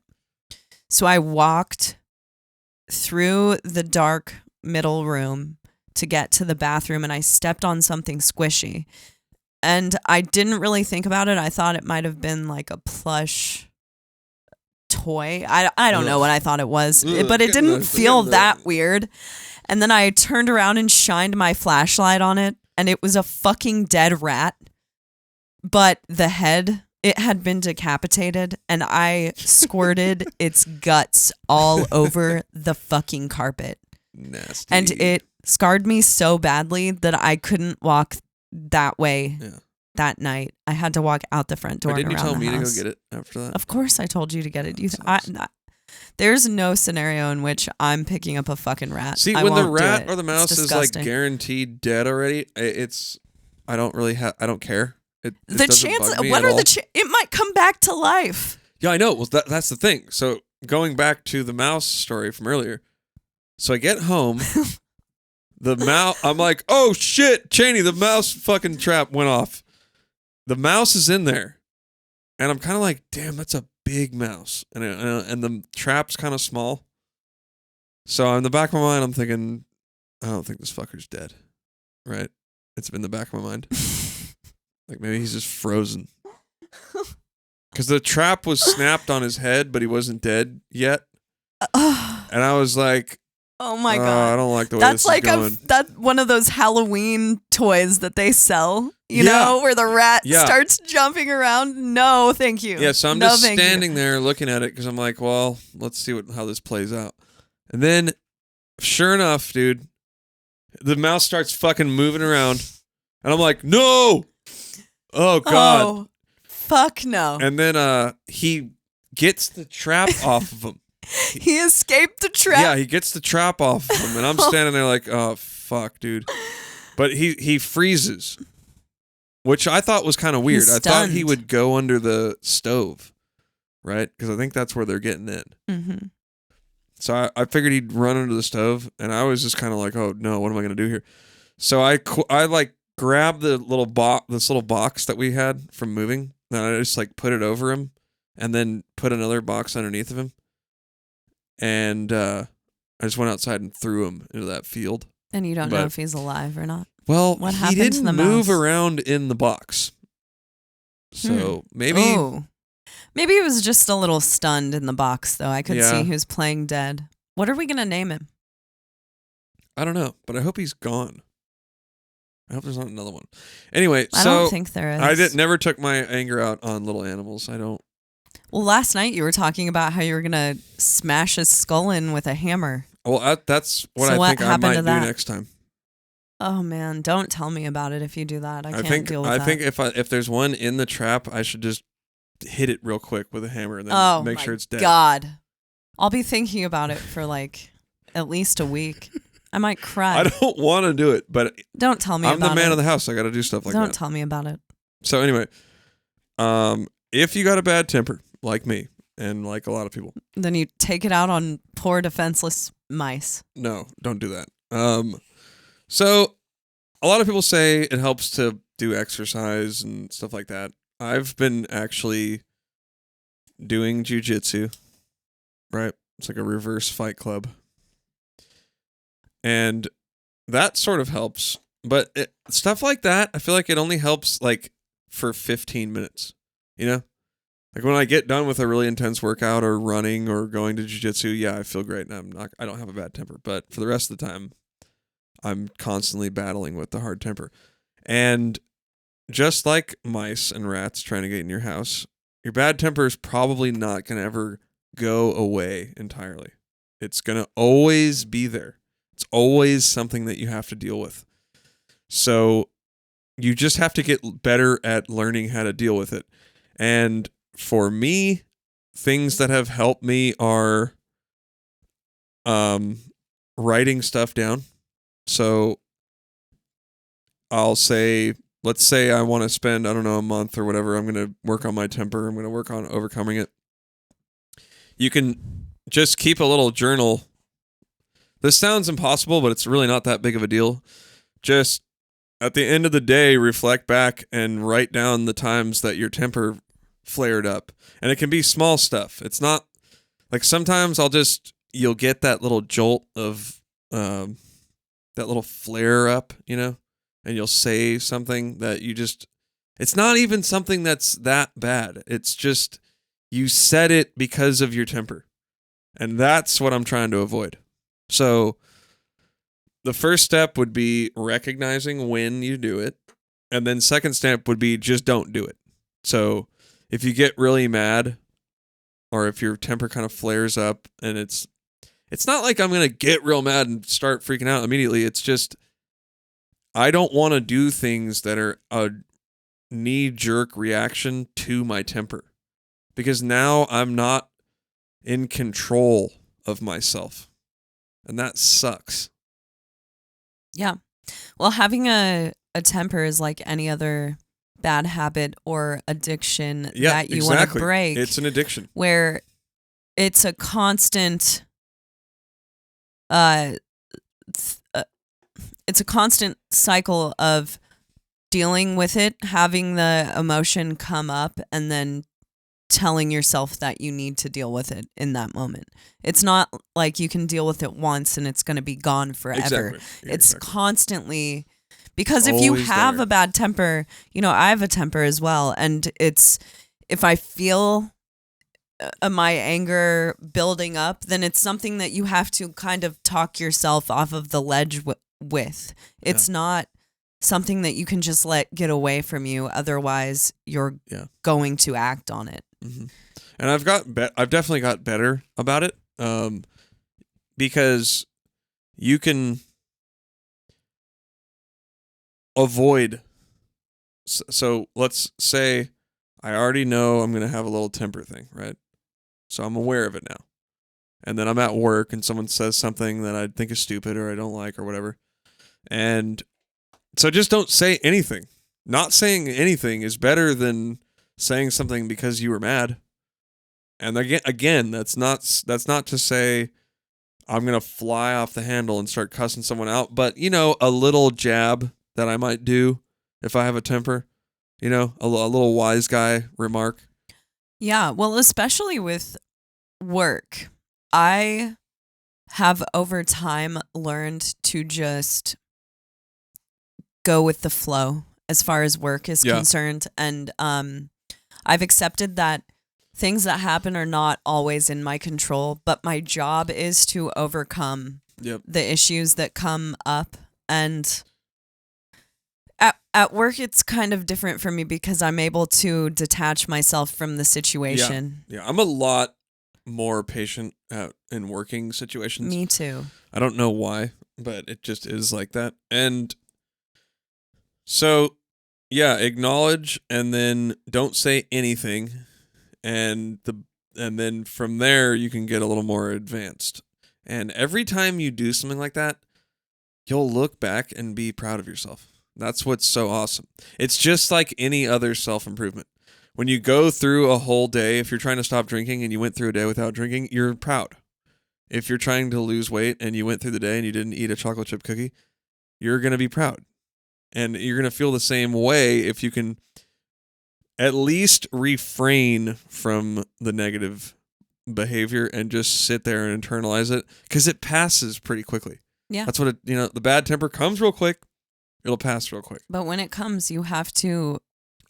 So I walked through the dark middle room to get to the bathroom and I stepped on something squishy. And I didn't really think about it. I thought it might have been like a plush toy. I don't know what I thought it was, but it didn't feel that weird. And then I turned around and shined my flashlight on it, and it was a fucking dead rat. But the head, it had been decapitated, and I squirted its guts all over the fucking carpet.
Nasty.
And it scarred me so badly that I couldn't walk that way that night. I had to walk out the front door.
Didn't you tell me
house.
to go get it after that?
Of course I told you to get it. There's no scenario in which I'm picking up a fucking rat.
See, when the rat or the mouse is like guaranteed dead already, I don't care.
The chance, what are the it might come back to life.
Yeah, I know. Well, that's the thing. So going back to the mouse story from earlier. So I get home, the mouse, I'm like, oh shit, Chaney, the mouse fucking trap went off. The mouse is in there. And I'm kind of like, damn, that's a big mouse. And the trap's kind of small. So in the back of my mind, I'm thinking, I don't think this fucker's dead. Right? It's in the back of my mind. Like maybe he's just frozen. Because the trap was snapped on his head, but he wasn't dead yet. And I was like,
oh my God.
I don't like the way this is going.
That's one of those Halloween toys that they sell, you know, where the rat starts jumping around. No, thank you.
Yeah, so I'm just standing there looking at it because I'm like, well, let's see how this plays out. And then, sure enough, dude, the mouse starts fucking moving around. And I'm like, no! Oh, God.
Oh, fuck no.
And then he gets the trap off of him.
He escaped the trap.
Yeah, he gets the trap off of him, and I'm standing there like, oh, fuck, dude. But he freezes, which I thought was kind of weird. I thought he would go under the stove, right? Because I think that's where they're getting in.
Mm-hmm.
So I figured he'd run under the stove, and I was just kind of like, oh, no, what am I going to do here? So I like grabbed the this little box that we had from moving, and I just like put it over him, and then put another box underneath of him. And I just went outside and threw him into that field.
And you don't know if he's alive or not.
Well,
what
he didn't move around in the box. So maybe
he was just a little stunned in the box, though. I could see he was playing dead. What are we going to name him?
I don't know, but I hope he's gone. I hope there's not another one. Anyway,
I don't think there is.
I never took my anger out on little animals. I don't.
Well, last night you were talking about how you were going to smash his skull in with a hammer.
Well, that's what I think I might do next time.
Oh, man. Don't tell me about it if you do that. I can't deal with that.
I think if there's one in the trap, I should just hit it real quick with a hammer and then make sure it's dead.
Oh, my God. I'll be thinking about it for like at least a week. I might cry.
I don't want to do it, but
don't tell me about it.
I'm the man of the house. I got to do stuff like that.
Don't tell me about it.
So anyway, if you got a bad temper, like me, and like a lot of people,
then you take it out on poor defenseless mice.
No, don't do that. So a lot of people say it helps to do exercise and stuff like that. I've been actually doing jujitsu, right? It's like a reverse fight club. And that sort of helps. But stuff like that, I feel like it only helps like for 15 minutes, you know? Like when I get done with a really intense workout or running or going to jiu-jitsu, yeah, I feel great and I don't have a bad temper. But for the rest of the time, I'm constantly battling with the hard temper. And just like mice and rats trying to get in your house, your bad temper is probably not going to ever go away entirely. It's going to always be there. It's always something that you have to deal with. So you just have to get better at learning how to deal with it. And for me, things that have helped me are writing stuff down. So I'll say let's say I want to spend, I don't know, a month or whatever. I'm going to work on my temper. I'm going to work on overcoming it. You can just keep a little journal. This sounds impossible, but it's really not that big of a deal. Just at the end of the day, reflect back and write down the times that your temper flared up. And it can be small stuff. It's not like sometimes you'll get that little jolt of, that little flare up, and you'll say something that it's not even something that's that bad. It's just, you said it because of your temper. And that's what I'm trying to avoid. So the first step would be recognizing when you do it. And then second step would be just don't do it. So if you get really mad, or if your temper kind of flares up, and it's not like I'm going to get real mad and start freaking out immediately. It's just, I don't want to do things that are a knee-jerk reaction to my temper. Because now I'm not in control of myself. And that sucks.
Yeah. Well, having a temper is like any other bad habit or addiction that you want to break.
It's an addiction.
Where it's a constant it's a constant cycle of dealing with it, having the emotion come up, and then telling yourself that you need to deal with it in that moment. It's not like you can deal with it once and it's going to be gone forever.
Exactly.
It's constantly, because if you have a bad temper, I have a temper as well. And if I feel my anger building up, then it's something that you have to kind of talk yourself off of the ledge with. It's not something that you can just let get away from you. Otherwise, you're going to act on it.
Mm-hmm. And I've definitely got better about it, because you can avoid. So let's say I already know I'm going to have a little temper thing, right? So I'm aware of it now. And then I'm at work and someone says something that I think is stupid or I don't like or whatever. And so just don't say anything. Not saying anything is better than saying something because you were mad. And again, that's not to say I'm going to fly off the handle and start cussing someone out, but a little jab that I might do if I have a temper, a little wise guy remark.
Yeah, well, especially with work. I have over time learned to just go with the flow as far as work is concerned. And I've accepted that things that happen are not always in my control, but my job is to overcome the issues that come up. And at work, it's kind of different for me because I'm able to detach myself from the situation.
Yeah, I'm a lot more patient in working situations.
Me too.
I don't know why, but it just is like that. And so, acknowledge and then don't say anything. And then from there you can get a little more advanced. And every time you do something like that, you'll look back and be proud of yourself. That's what's so awesome. It's just like any other self-improvement. When you go through a whole day, if you're trying to stop drinking and you went through a day without drinking, you're proud. If you're trying to lose weight and you went through the day and you didn't eat a chocolate chip cookie, you're going to be proud. And you're going to feel the same way if you can at least refrain from the negative behavior and just sit there and internalize it, because it passes pretty quickly.
Yeah.
That's what the bad temper comes real quick. It'll pass real quick.
But when it comes, you have to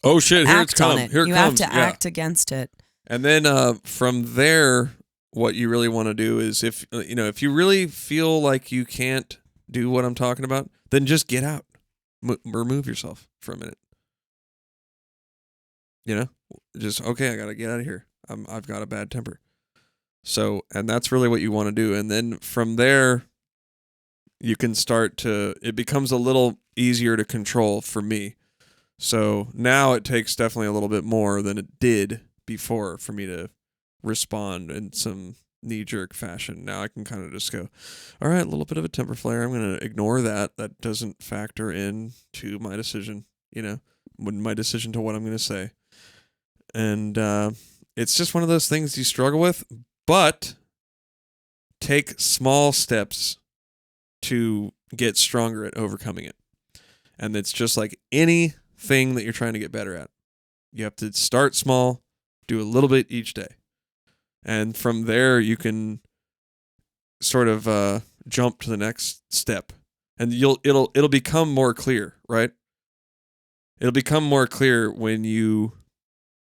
oh shit, here it's come. Here it
you
comes.
have to act against it.
And then from there, what you really want to do is if you really feel like you can't do what I'm talking about, then just get out. Remove yourself for a minute. Just okay, I got to get out of here. I've got a bad temper. So, and that's really what you want to do. And then from there, you can it becomes a little easier to control for me. So now it takes definitely a little bit more than it did before for me to respond in some knee-jerk fashion. Now I can kind of just go, all right, a little bit of a temper flare. I'm going to ignore that. That doesn't factor in to my decision. when my decision to what I'm going to say. And it's just one of those things you struggle with, but take small steps to get stronger at overcoming it. And it's just like anything that you're trying to get better at. You have to start small, do a little bit each day. And from there, you can sort of jump to the next step. And it'll become more clear, right? It'll become more clear when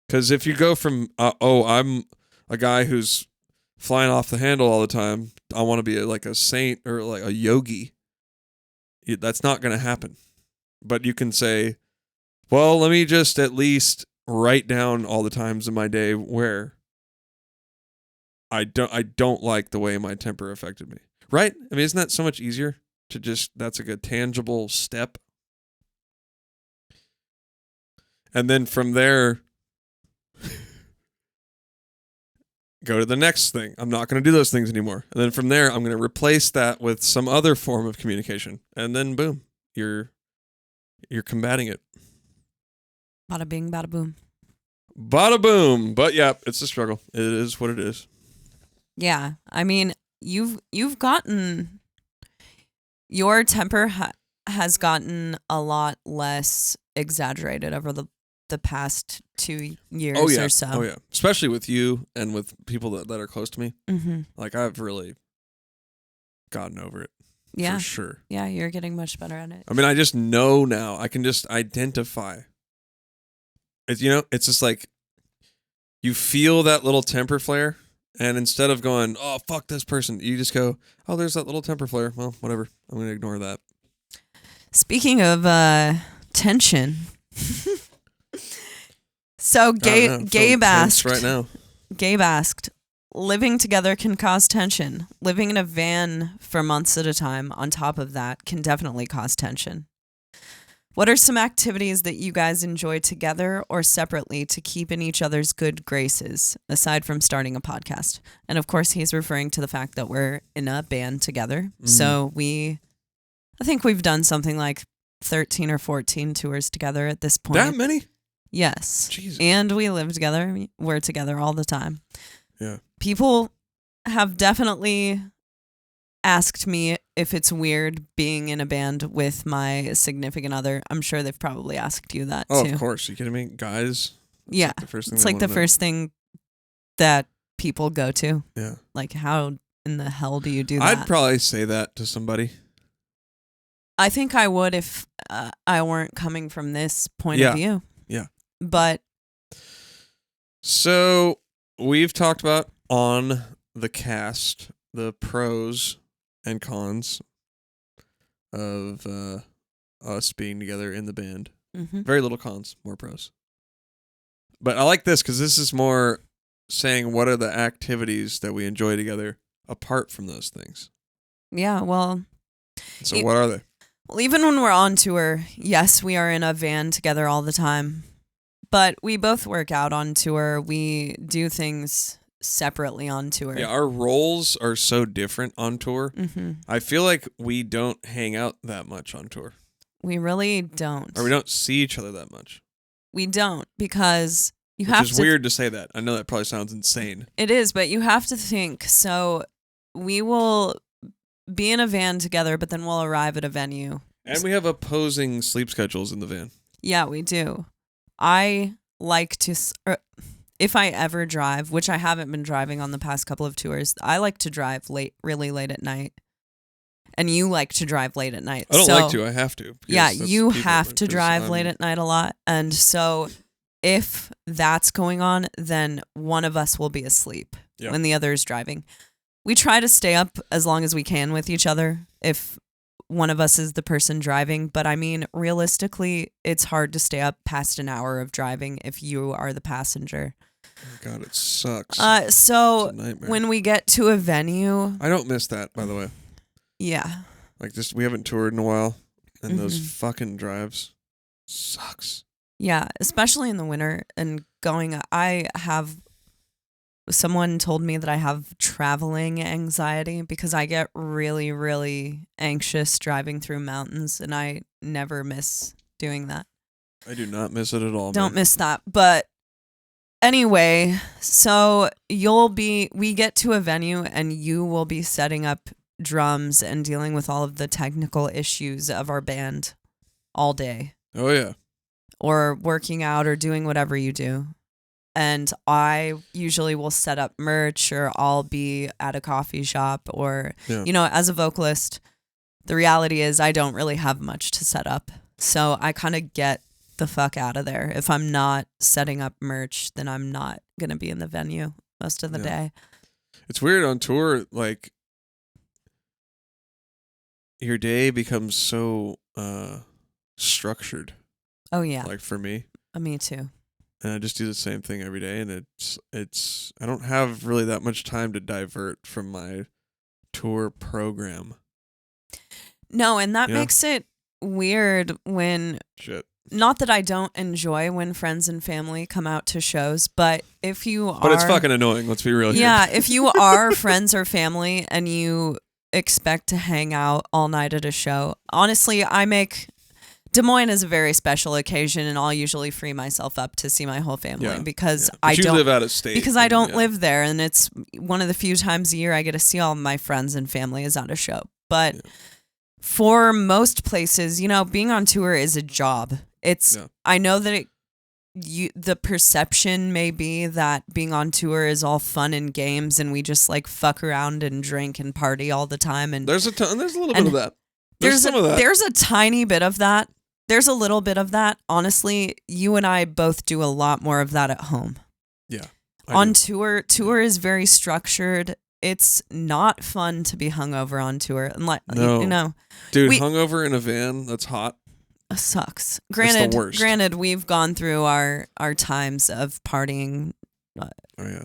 because if you go from, I'm a guy who's flying off the handle all the time, I want to be like a saint or like a yogi. That's not going to happen. But you can say, well, let me just at least write down all the times in my day where I don't like the way my temper affected me. Right? I mean, isn't that so much easier to that's like a tangible step? And then from there, go to the next thing. I'm not going to do those things anymore. And then from there, I'm going to replace that with some other form of communication. And then boom, you're combating it.
Bada bing, bada boom.
Bada boom. But yeah, it's a struggle. It is what it is.
Yeah. I mean, you've gotten, your temper has gotten a lot less exaggerated over the past 2 years or so.
Oh, yeah. Especially with you and with people that are close to me.
Mm-hmm.
Like, I've really gotten over it.
Yeah.
For sure.
Yeah, you're getting much better at it.
I mean, I just know now. I can just identify. It's just like you feel that little temper flare, and instead of going, oh, fuck this person, you just go, oh, there's that little temper flare. Well, whatever. I'm going to ignore that.
Speaking of tension... So Gabe asked
right now.
Gabe asked, living together can cause tension. Living in a van for months at a time on top of that can definitely cause tension. What are some activities that you guys enjoy together or separately to keep in each other's good graces, aside from starting a podcast? And of course, he's referring to the fact that we're in a band together. Mm-hmm. So I think we've done something like 13 or 14 tours together at this point.
That many?
Yes.
Jesus.
And we live together. We're together all the time.
Yeah.
People have definitely asked me if it's weird being in a band with my significant other. I'm sure they've probably asked you that too.
Oh, of course. You kidding me? Guys?
Yeah. It's like the first thing that people go to.
Yeah.
Like, how in the hell do you do that?
I'd probably say that to somebody.
I think I would if I weren't coming from this point of view.
Yeah.
But
so we've talked about on the cast the pros and cons of us being together in the band.
Mm-hmm.
Very little cons, more pros. But I like this because this is more saying what are the activities that we enjoy together apart from those things.
Yeah, well.
So what are they?
Well, even when we're on tour, yes, we are in a van together all the time. But we both work out on tour. We do things separately on tour.
Yeah, our roles are so different on tour.
Mm-hmm.
I feel like we don't hang out that much on tour.
We really don't.
Or we don't see each other that much.
We don't, because you have to...
It's weird to say that. I know that probably sounds insane.
It is, but you have to think. So we will be in a van together, but then we'll arrive at a venue.
And we have opposing sleep schedules in the van.
Yeah, we do. I like to, if I ever drive, which I haven't been driving on the past couple of tours, I like to drive really late at night. And you like to drive late at night.
I don't like to, I have to.
Yeah, you have to drive late at night a lot. And so if that's going on, then one of us will be asleep when the other is driving. We try to stay up as long as we can with each other if one of us is the person driving, but I mean, realistically, it's hard to stay up past an hour of driving if you are the passenger.
Oh God, it sucks.
So when we get to a venue,
I don't miss that, by the way.
Yeah.
Like we haven't toured in a while, and those fucking drives sucks.
Yeah, especially in the winter and someone told me that I have traveling anxiety because I get really, really anxious driving through mountains, and I never miss doing that.
I do not miss it at all.
Don't miss that. But anyway, so we get to a venue and you will be setting up drums and dealing with all of the technical issues of our band all day.
Oh, yeah.
Or working out or doing whatever you do. And I usually will set up merch, or I'll be at a coffee shop, or, as a vocalist, the reality is I don't really have much to set up. So I kind of get the fuck out of there. If I'm not setting up merch, then I'm not going to be in the venue most of the day.
It's weird on tour, like, your day becomes so structured.
Oh, yeah.
Like, for me.
Me too.
And I just do the same thing every day, and it's I don't have really that much time to divert from my tour program.
No, and that makes it weird when not that I don't enjoy when friends and family come out to shows, but if you are...
But it's fucking annoying, let's be real here.
Yeah, if you are friends or family and you expect to hang out all night at a show, honestly, Des Moines is a very special occasion, and I'll usually free myself up to see my whole family because I don't
live out of state.
Because I don't live there, and it's one of the few times a year I get to see all my friends and family is at a show. But for most places, being on tour is a job. I know that the perception may be that being on tour is all fun and games, and we just like fuck around and drink and party all the time. And
there's a little bit of that. There's some of that.
There's a tiny bit of that. There's a little bit of that. Honestly, you and I both do a lot more of that at home.
Yeah.
On tour is very structured. It's not fun to be hungover on tour. No.
Dude, hungover in a van that's hot
sucks.
It's the worst.
Granted, we've gone through our times of partying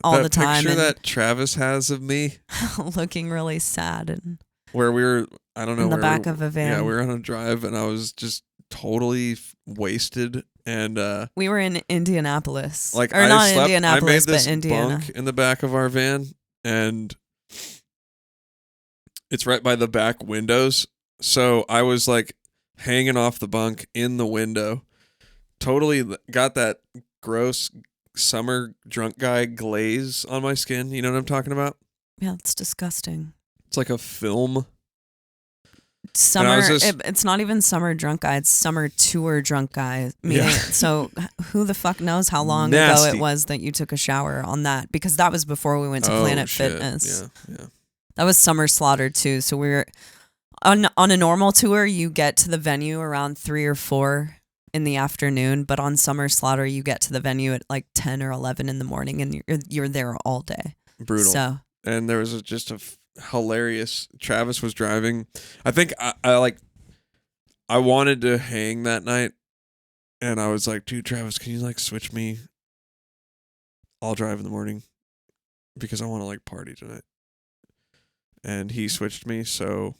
all the time.
That picture that Travis has of me
looking really sad and
where we were, I don't know,
in the back of a van.
Yeah, we were on a drive and I was just totally wasted, and
we were in Indianapolis,
like
or not Indianapolis,
I made this
but Indiana.
bunk in the back of our van, and it's right by the back windows. So I was like hanging off the bunk in the window, totally got that gross summer drunk guy glaze on my skin. You know what I'm talking about?
Yeah, it's disgusting.
It's like a film.
Summer, it's not even summer drunk guy. It's summer tour drunk guy. So who the fuck knows how long ago it was that you took a shower on that? Because that was before we went to Planet Fitness.
Yeah.
That was Summer Slaughter too. So we were on a normal tour. You get to the venue around 3 or 4 in the afternoon, but on Summer Slaughter, you get to the venue at like 10 or 11 in the morning, and you're there all day.
Brutal.
So,
and there was just a hilarious. Travis was driving. I think I wanted to hang that night, and I was like, dude, Travis, can you like switch me? I'll drive in the morning because I want to like party tonight. And he switched me, so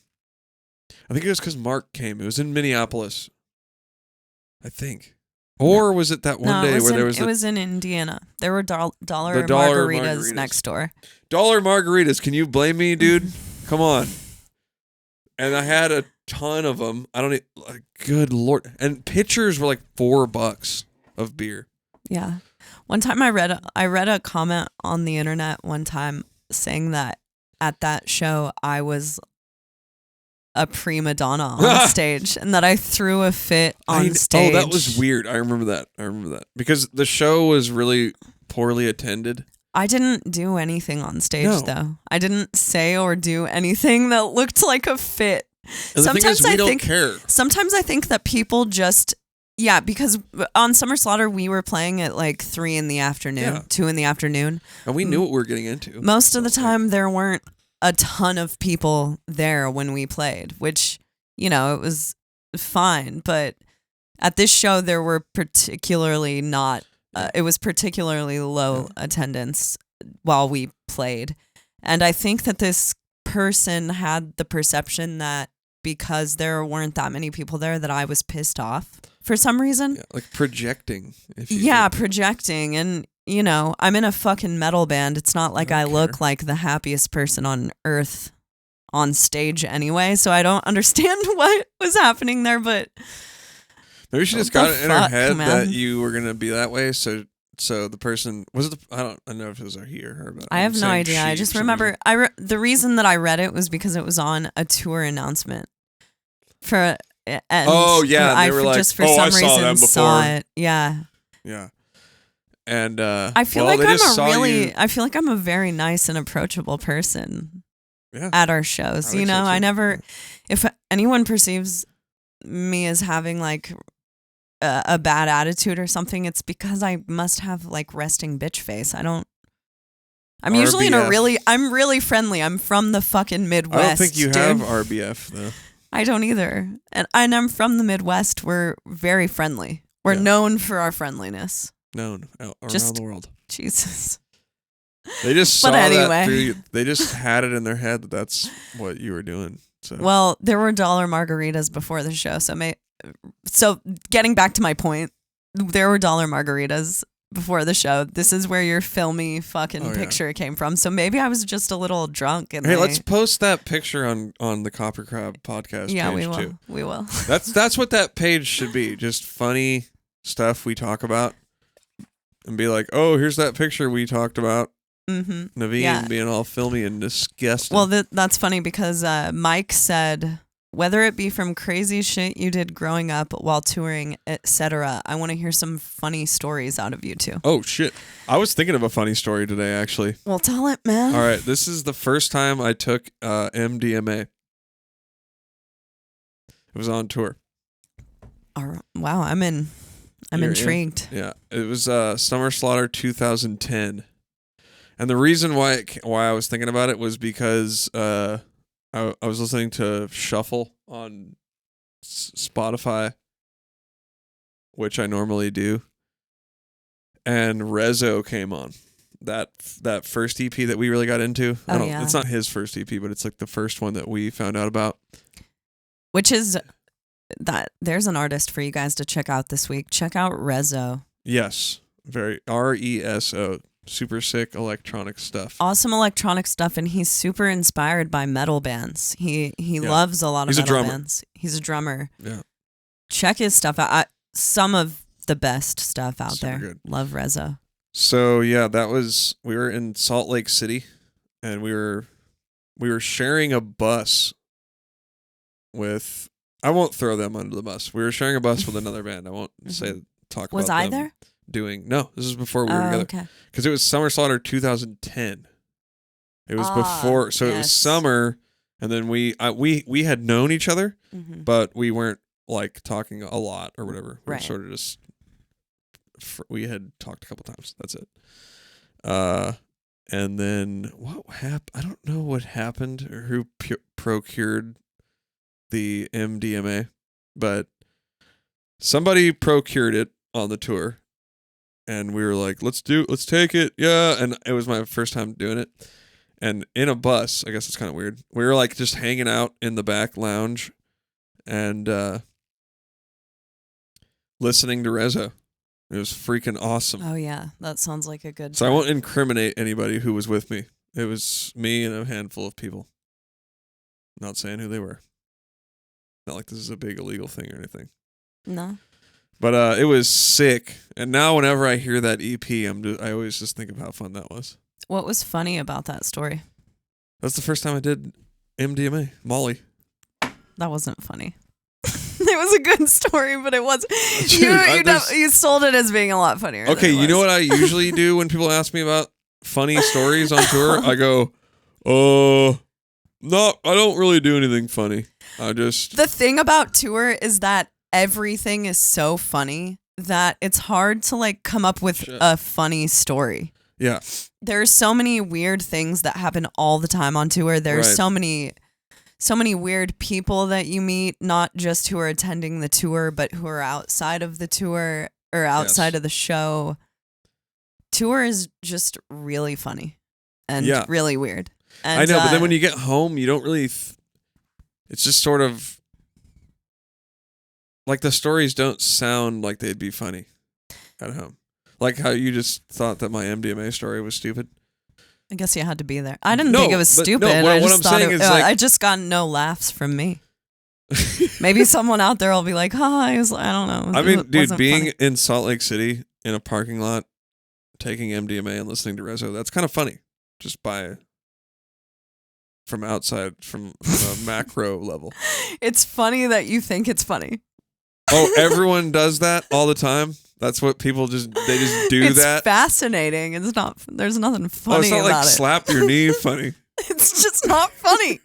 I think it was because Mark came. It was in Minneapolis, I think. Or was it that one day where there was...
It was in Indiana. There were dollar margaritas next door.
Dollar margaritas. Can you blame me, dude? Come on. And I had a ton of them. Good Lord. And pitchers were like $4 of beer.
Yeah. One time I read a comment on the internet one time saying that at that show I was a prima donna on stage and that I threw a fit on stage.
Oh, that was weird. I remember that. Because the show was really poorly attended.
I didn't do anything on stage though. I didn't say or do anything that looked like a fit.
And the thing is, we don't care.
Sometimes I think that people just... Yeah, because on Summer Slaughter, we were playing at like 3 in the afternoon, 2 in the afternoon.
And we knew what we were getting into.
Most of the time, there weren't a ton of people there when we played, which, it was fine. But at this show, there were particularly not, it was particularly low attendance while we played. And I think that this person had the perception that because there weren't that many people there that I was pissed off for some reason.
Yeah, like projecting.
Projecting. And, I'm in a fucking metal band. It's not like I look like the happiest person on earth on stage anyway. So I don't understand what was happening there. But
Maybe she just got it in her head that you were gonna be that way. So the person was it. I don't know if it was a he or her. But
I have no idea. I just remember. The reason that I read it was because it was on a tour announcement for. And
they were like,
just for some reason saw it. Yeah.
Yeah. And
I feel like I feel like I'm a very nice and approachable person at our shows. You know, I never, if anyone perceives me as having like a bad attitude or something, it's because I must have like resting bitch face. I'm usually I'm really friendly. I'm from the fucking Midwest.
I don't think you have RBF though.
I don't either. And I'm from the Midwest. We're very friendly. We're known for our friendliness.
Known around the world.
Jesus.
They just saw that through. They just had it in their head that that's what you were doing. So.
Well, there were dollar margaritas before the show, so getting back to my point, there were dollar margaritas before the show. This is where your filmy fucking picture came from. So maybe I was just a little drunk. And
let's post that picture on the KoperCrabb podcast.
Yeah,
page
we will.
Too.
We will.
That's what that page should be. Just funny stuff we talk about. And be like, oh, here's that picture we talked about. Mm-hmm. Navene being all filmy and disgusting.
Well, that's funny because Mike said, whether it be from crazy shit you did growing up while touring, etc., I want to hear some funny stories out of you too.
Oh, shit. I was thinking of a funny story today, actually.
Well, tell it, man.
All right. This is the first time I took MDMA. It was on tour.
Wow, I'm intrigued.
Yeah, it was Summer Slaughter 2010, and the reason why I was thinking about it was because I was listening to Shuffle on Spotify, which I normally do, and Rezo came on that first EP that we really got into. It's not his first EP, but it's like the first one that we found out about,
which is. There's an artist for you guys to check out this week. Check out Rezo.
Yes, very RESO. Super sick electronic stuff.
Awesome electronic stuff, and he's super inspired by metal bands. He loves a lot of metal bands. He's a drummer.
Yeah.
Check his stuff out. Some of the best stuff out
Super
there.
Good.
Love Rezo.
So we were in Salt Lake City, and we were sharing a bus with. I won't throw them under the bus. We were sharing a bus with another band. I won't talk about
Was I there?
No, this is before we were together.
Okay.
Because it was Summer Slaughter 2010. It was before, so it was summer, and then we had known each other, but we weren't like talking a lot or whatever. We were sort of just we had talked a couple times. That's it. And then what happened? I don't know what happened or who procured the MDMA, but somebody procured it on the tour, and we were like, let's take it. Yeah. And it was my first time doing it. And in a bus, I guess it's kind of weird. We were like just hanging out in the back lounge and listening to Rezo. It was freaking awesome.
Oh yeah. That sounds like a good
So I won't incriminate anybody who was with me. It was me and a handful of people. Not saying who they were. Not like this is a big illegal thing or anything.
No.
But it was sick. And now whenever I hear that EP, I always just think of how fun that was.
What was funny about that story?
That's the first time I did MDMA, Molly.
That wasn't funny. It was a good story, but it wasn't. You sold it as being a lot funnier.
Okay, you know what I usually do when people ask me about funny stories on tour? I go, no, I don't really do anything funny. The
thing about tour is that everything is so funny that it's hard to like come up with a funny story.
Yeah.
There's so many weird things that happen all the time on tour. There's so many weird people that you meet, not just who are attending the tour, but who are outside of the tour or outside of the show. Tour is just really funny and really weird. And,
I know, but then when you get home, you don't really... it's just sort of... like the stories don't sound like they'd be funny at home. Like how you just thought that my MDMA story was stupid.
I guess you had to be there. I didn't think it was stupid.
What I'm saying is
I just got no laughs from me. Maybe someone out there will be like, "Hi," I don't know.
I mean,
It
dude,
wasn't
being
funny.
in Salt Lake City in a parking lot, taking MDMA and listening to Rezo, that's kind of funny. Just from outside, from a macro level.
It's funny that you think it's funny.
Oh, everyone does that all the time? That's what people they just do
it's
that?
It's fascinating. It's not, there's nothing funny
it's not
about
like
it.
slap your knee funny.
It's just not funny.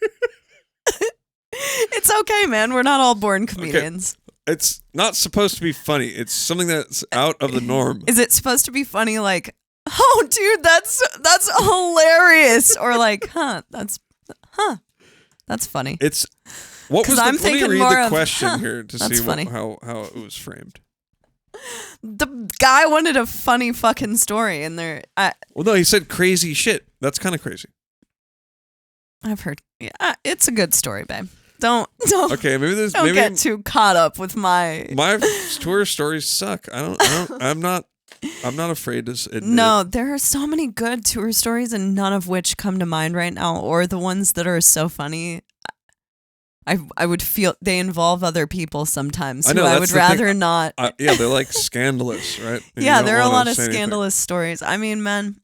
It's okay, man. We're not all born comedians.
Okay. It's not supposed to be funny. It's something that's out of the norm.
Is it supposed to be funny like, oh, dude, that's hilarious? Or like, that's funny.
It's what was the,
I'm
let me
thinking
read
more
the
of,
question here to see
funny.
how it was framed.
The guy wanted a funny fucking story, and
well, no, he said crazy shit. That's kind of crazy.
I've heard. Yeah, it's a good story, babe. Don't.
Okay, maybe
don't get too caught up with my
tour stories suck. I'm not afraid to admit
No,
it.
there are so many good tour stories, and none of which come to mind right now, or the ones that are so funny. I would feel they involve other people sometimes. I would rather not.
Yeah, they're like scandalous, right? And
yeah, there are a lot of scandalous stories. I mean, man,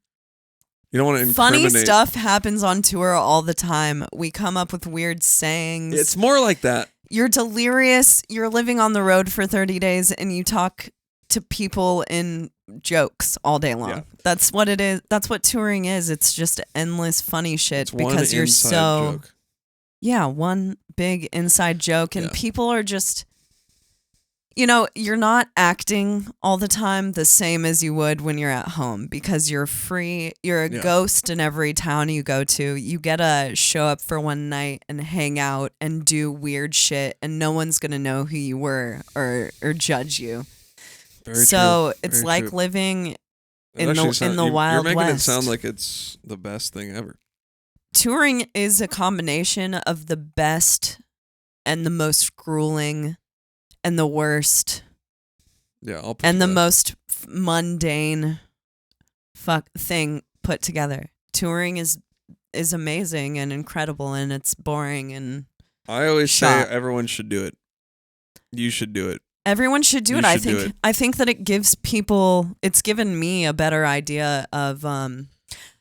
you don't want to incriminate.
Funny stuff happens on tour all the time. We come up with weird sayings.
It's more like that.
You're delirious. You're living on the road for 30 days, and you talk to people in jokes all day long. Yeah. That's what it is. That's what touring is. It's just endless funny shit
it's
because you're so
joke.
Yeah, one big inside joke, and people are just, you're not acting all the time the same as you would when you're at home because you're free. You're a ghost in every town you go to. You get to show up for one night and hang out and do weird shit, and no one's going to know who you were or judge you.
Very
so
true.
it's
Very
like
true.
living in the Wild West.
You're making it sound like it's the best thing ever.
Touring is a combination of the best and the most grueling and the worst.
Yeah,
and the most mundane thing put together. Touring is amazing and incredible, and it's boring and
I always say everyone should do it. You should do it.
Everyone should do it. I think that it's given me a better idea of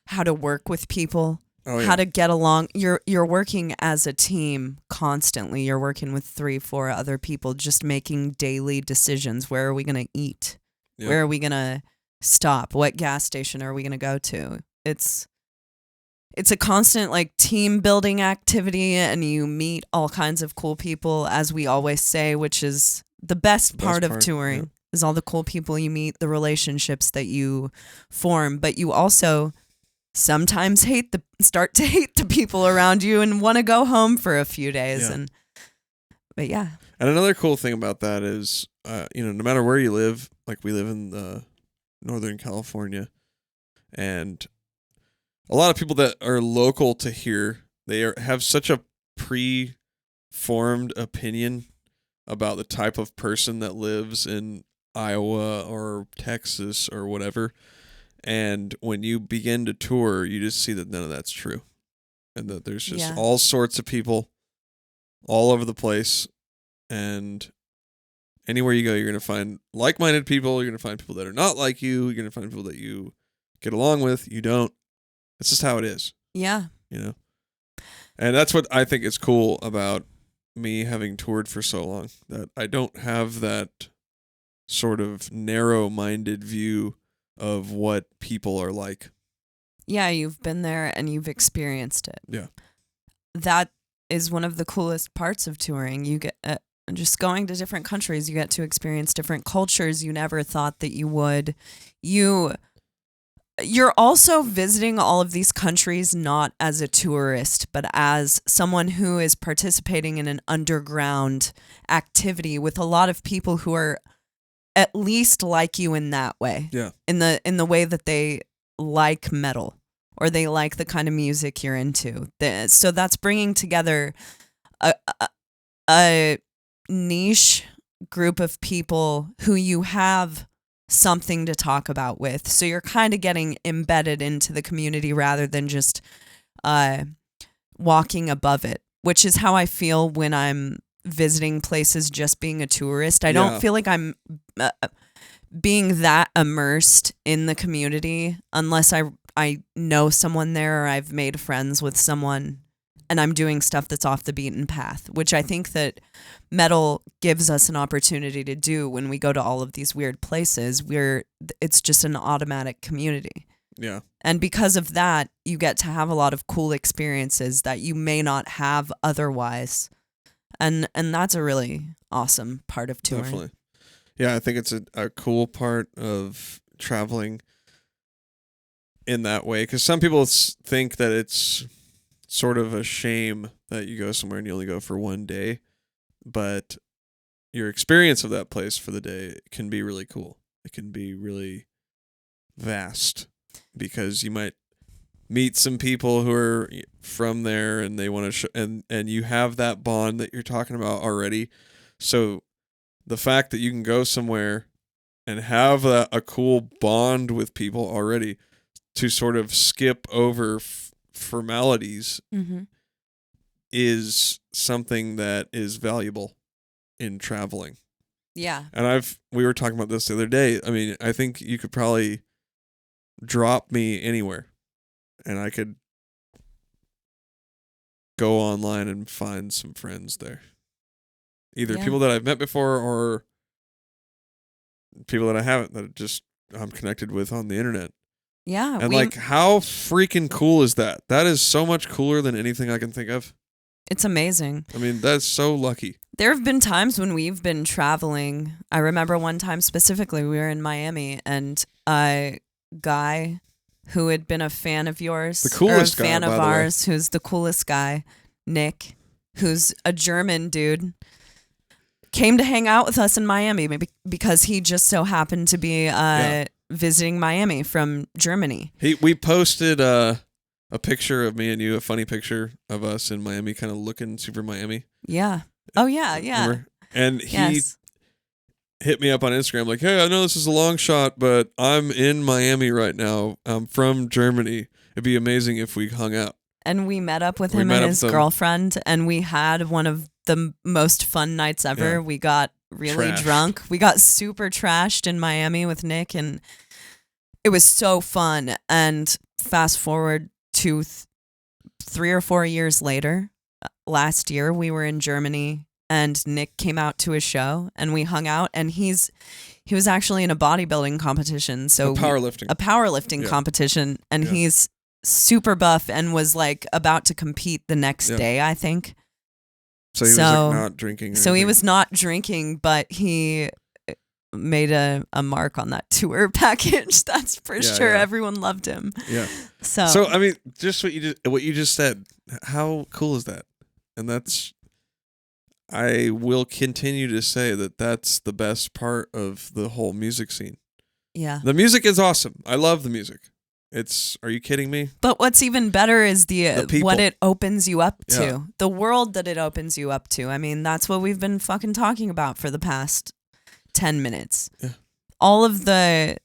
how to work with people. How to get along. You're working as a team constantly. You're working with 3-4 other people, just making daily decisions. Where are we going to eat? Yep. Where are we going to stop? What gas station are we going to go to? It's a constant like team building activity, and you meet all kinds of cool people, as we always say, which is the best part of touring. Yeah. Is all the cool people you meet, the relationships that you form, but you also sometimes start to hate the people around you and want to go home for a few days.
Yeah.
But yeah.
And another cool thing about that is, no matter where you live, like we live in Northern California, and a lot of people that are local to here, have such a pre-formed opinion about the type of person that lives in Iowa or Texas or whatever. And when you begin to tour, you just see that none of that's true. And that there's just all sorts of people all over the place. And anywhere you go, you're going to find like-minded people. You're going to find people that are not like you. You're going to find people that you get along with. You don't. It's just how it is.
Yeah.
And that's what I think is cool about me having toured for so long. That I don't have that sort of narrow-minded view of what people are like.
Yeah, you've been there and you've experienced it.
Yeah. That
is one of the coolest parts of touring. You get just going to different countries, you get to experience different cultures you never thought that you would. You're also visiting all of these countries not as a tourist, but as someone who is participating in an underground activity with a lot of people who are at least like you in that way.
Yeah.
In the way that they like metal or they like the kind of music you're into. So that's bringing together a niche group of people who you have something to talk about with. So you're kind of getting embedded into the community rather than just walking above it, which is how I feel when I'm visiting places just being a tourist. I
Yeah.
don't feel like I'm being that immersed in the community unless I know someone there or I've made friends with someone and I'm doing stuff that's off the beaten path, which I think that metal gives us an opportunity to do when we go to all of these weird places. It's just an automatic community.
Yeah.
And because of that, you get to have a lot of cool experiences that you may not have otherwise. And that's a really awesome part of touring.
Definitely. Yeah, I think it's a cool part of traveling in that way. Because some people think that it's sort of a shame that you go somewhere and you only go for one day. But your experience of that place for the day can be really cool. It can be really vast. Because you might meet some people who are from there and they want to and you have that bond that you're talking about already. So the fact that you can go somewhere and have a cool bond with people already to sort of skip over formalities is something that is valuable in traveling.
Yeah.
And we were talking about this the other day. I mean, I think you could probably drop me anywhere and I could go online and find some friends there. Either people that I've met before or people that I haven't, that I'm connected with on the internet.
Yeah.
And like, how freaking cool is that? That is so much cooler than anything I can think of.
It's amazing.
I mean, that's so lucky.
There have been times when we've been traveling. I remember one time specifically, we were in Miami and a guy who had been a fan of yours,
the coolest
or a fan
guy,
of ours, who's the coolest guy, Nick, who's a German dude, came to hang out with us in Miami because he just so happened to be visiting Miami from Germany.
We posted a picture of me and you, a funny picture of us in Miami, kind of looking super Miami.
Yeah. Oh, yeah, yeah.
Remember? And he hit me up on Instagram like, hey, I know this is a long shot, but I'm in Miami right now. I'm from Germany. It'd be amazing if we hung out.
And we met up with him and his girlfriend, and we had one of the most fun nights ever.
Yeah.
We got really drunk. We got super trashed in Miami with Nick, and it was so fun. And fast forward to 3 or 4 years later, last year, we were in Germany, and Nick came out to a show, and we hung out, and he was actually in a bodybuilding competition, so
a powerlifting
competition, and he's super buff and was like about to compete the next day, I think.
So he was like not drinking.
So he was not drinking, but he made a mark on that tour package. That's for sure. Yeah. Everyone loved him.
Yeah.
So
I mean, just what you just said. How cool is that? And I will continue to say that that's the best part of the whole music scene.
Yeah.
The music is awesome. I love the music. Are you kidding me?
But what's even better is the what it opens you up to.
Yeah.
The world that it opens you up to. I mean, that's what we've been fucking talking about for the past 10 minutes.
Yeah.
All of the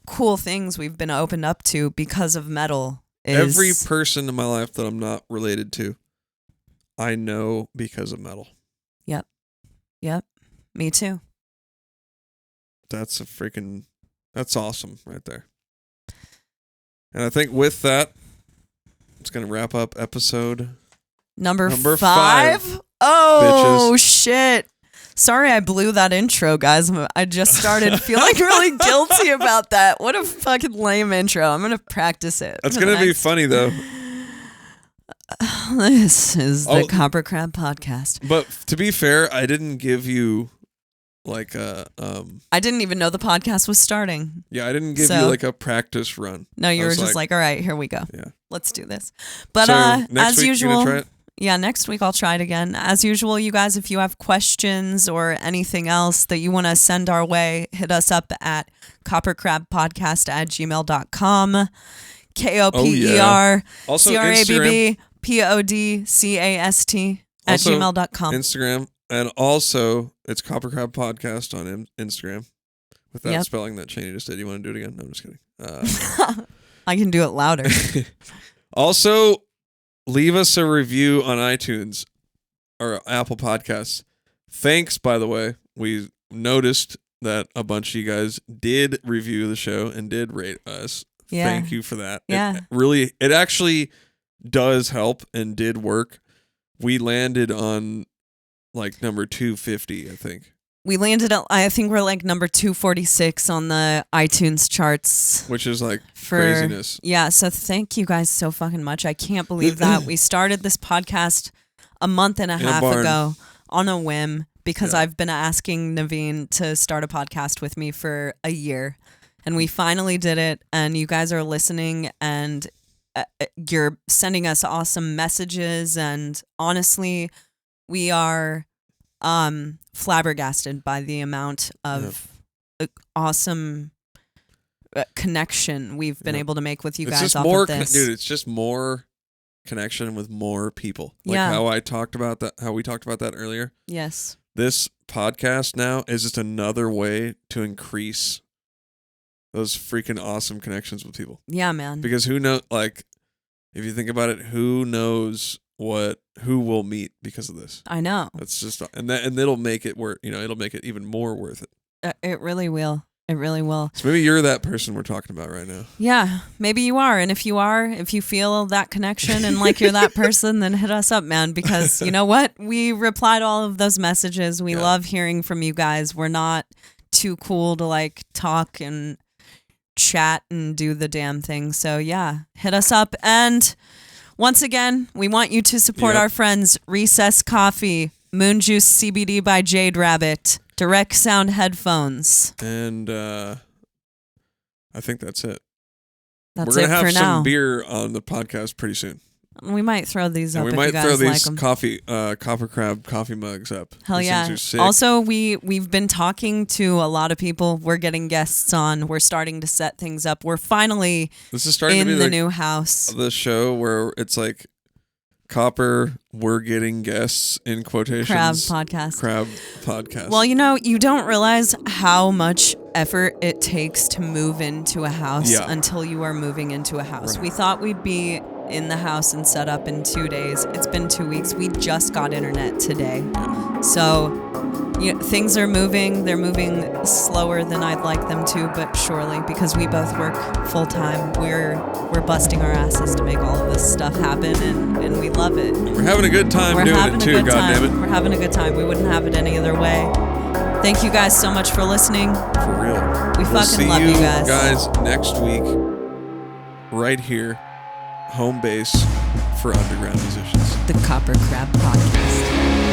cool things we've been opened up to because of metal is...
Every person in my life that I'm not related to, I know because of metal.
Yep. Me too.
That's awesome right there. And I think with that, it's going to wrap up episode
number 5. Oh,
bitches.
Shit. Sorry I blew that intro, guys. I just started feeling really guilty about that. What a fucking lame intro. I'm going to practice it.
That's going to be funny, though.
This is the KoperCrabb podcast.
But to be fair, I didn't give you like a...
I didn't even know the podcast was starting.
Yeah, I didn't give you like a practice run.
No, you were just like, all right, here we go.
Yeah.
Let's do this. But
next
as
week,
usual...
you gonna try it?
Yeah, next week I'll try it again. As usual, you guys, if you have questions or anything else that you want to send our way, hit us up at kopercrabbpodcast@gmail.com. KoperCrabbpodcast@gmail.com.
Instagram. And also, it's KoperCrabb Podcast on Instagram. With that spelling that Chaney just did. You want to do it again? No, I'm just kidding.
I can do it louder.
Also, leave us a review on iTunes or Apple Podcasts. Thanks, by the way. We noticed that a bunch of you guys did review the show and did rate us.
Yeah.
Thank you for that.
Yeah.
It actually does help and did work. We landed on like number 250, I think.
We landed at, I think we're like number 246 on the iTunes charts.
Which is like craziness.
Yeah, so thank you guys so fucking much. I can't believe that. We started this podcast a month and a half ago on a whim because I've been asking Navene to start a podcast with me for a year. And we finally did it, and you guys are listening, and you're sending us awesome messages, and honestly, we are flabbergasted by the amount of awesome connection we've been able to make with you guys off of this.
Dude, it's just more connection with more people. Like how we talked about that earlier.
Yes.
This podcast now is just another way to increase those freaking awesome connections with people.
Yeah, man.
Because who knows, like, if you think about it, who knows who will meet because of this?
I know.
That's just, and it'll make it it'll make it even more worth it.
It really will. It really will.
So maybe you're that person we're talking about right now.
Yeah, maybe you are. And if you feel that connection and like you're that person, then hit us up, man. Because you know what? We reply to all of those messages. We love hearing from you guys. We're not too cool to like talk and chat and do the damn thing. So yeah, hit us up. And once again, we want you to support our friends Recess Coffee, Moon Juice CBD by Jade Rabbit, Direct Sound headphones.
And I think that's it.
That's
We're going to have some
now.
beer on the podcast pretty soon.
We might throw these up.
We
if
might
you guys
throw these
like them.
KoperCrabb coffee mugs up.
Hell
These
yeah.
things are sick.
Also, we've been talking to a lot of people. We're getting guests on. We're starting to set things up. We're finally
this is starting
in
to be
the new house.
The show where it's like Copper, we're getting guests in quotations.
Crabb podcast. Well, you don't realize how much effort it takes to move into a house until you are moving into a house. Right. We thought we'd be in the house and set up in 2 days. It's been 2 weeks. We just got internet today. So things are moving. They're moving slower than I'd like them to, but surely, because we both work full time, we're busting our asses to make all of this stuff happen, and we love it.
We're having a good time doing it too, goddammit.
We're having a good time. We wouldn't have it any other way. Thank you guys so much for listening.
For real.
We fucking love you guys.
Guys, next week, right here, home base for underground musicians.
The KoperCrabb Podcast.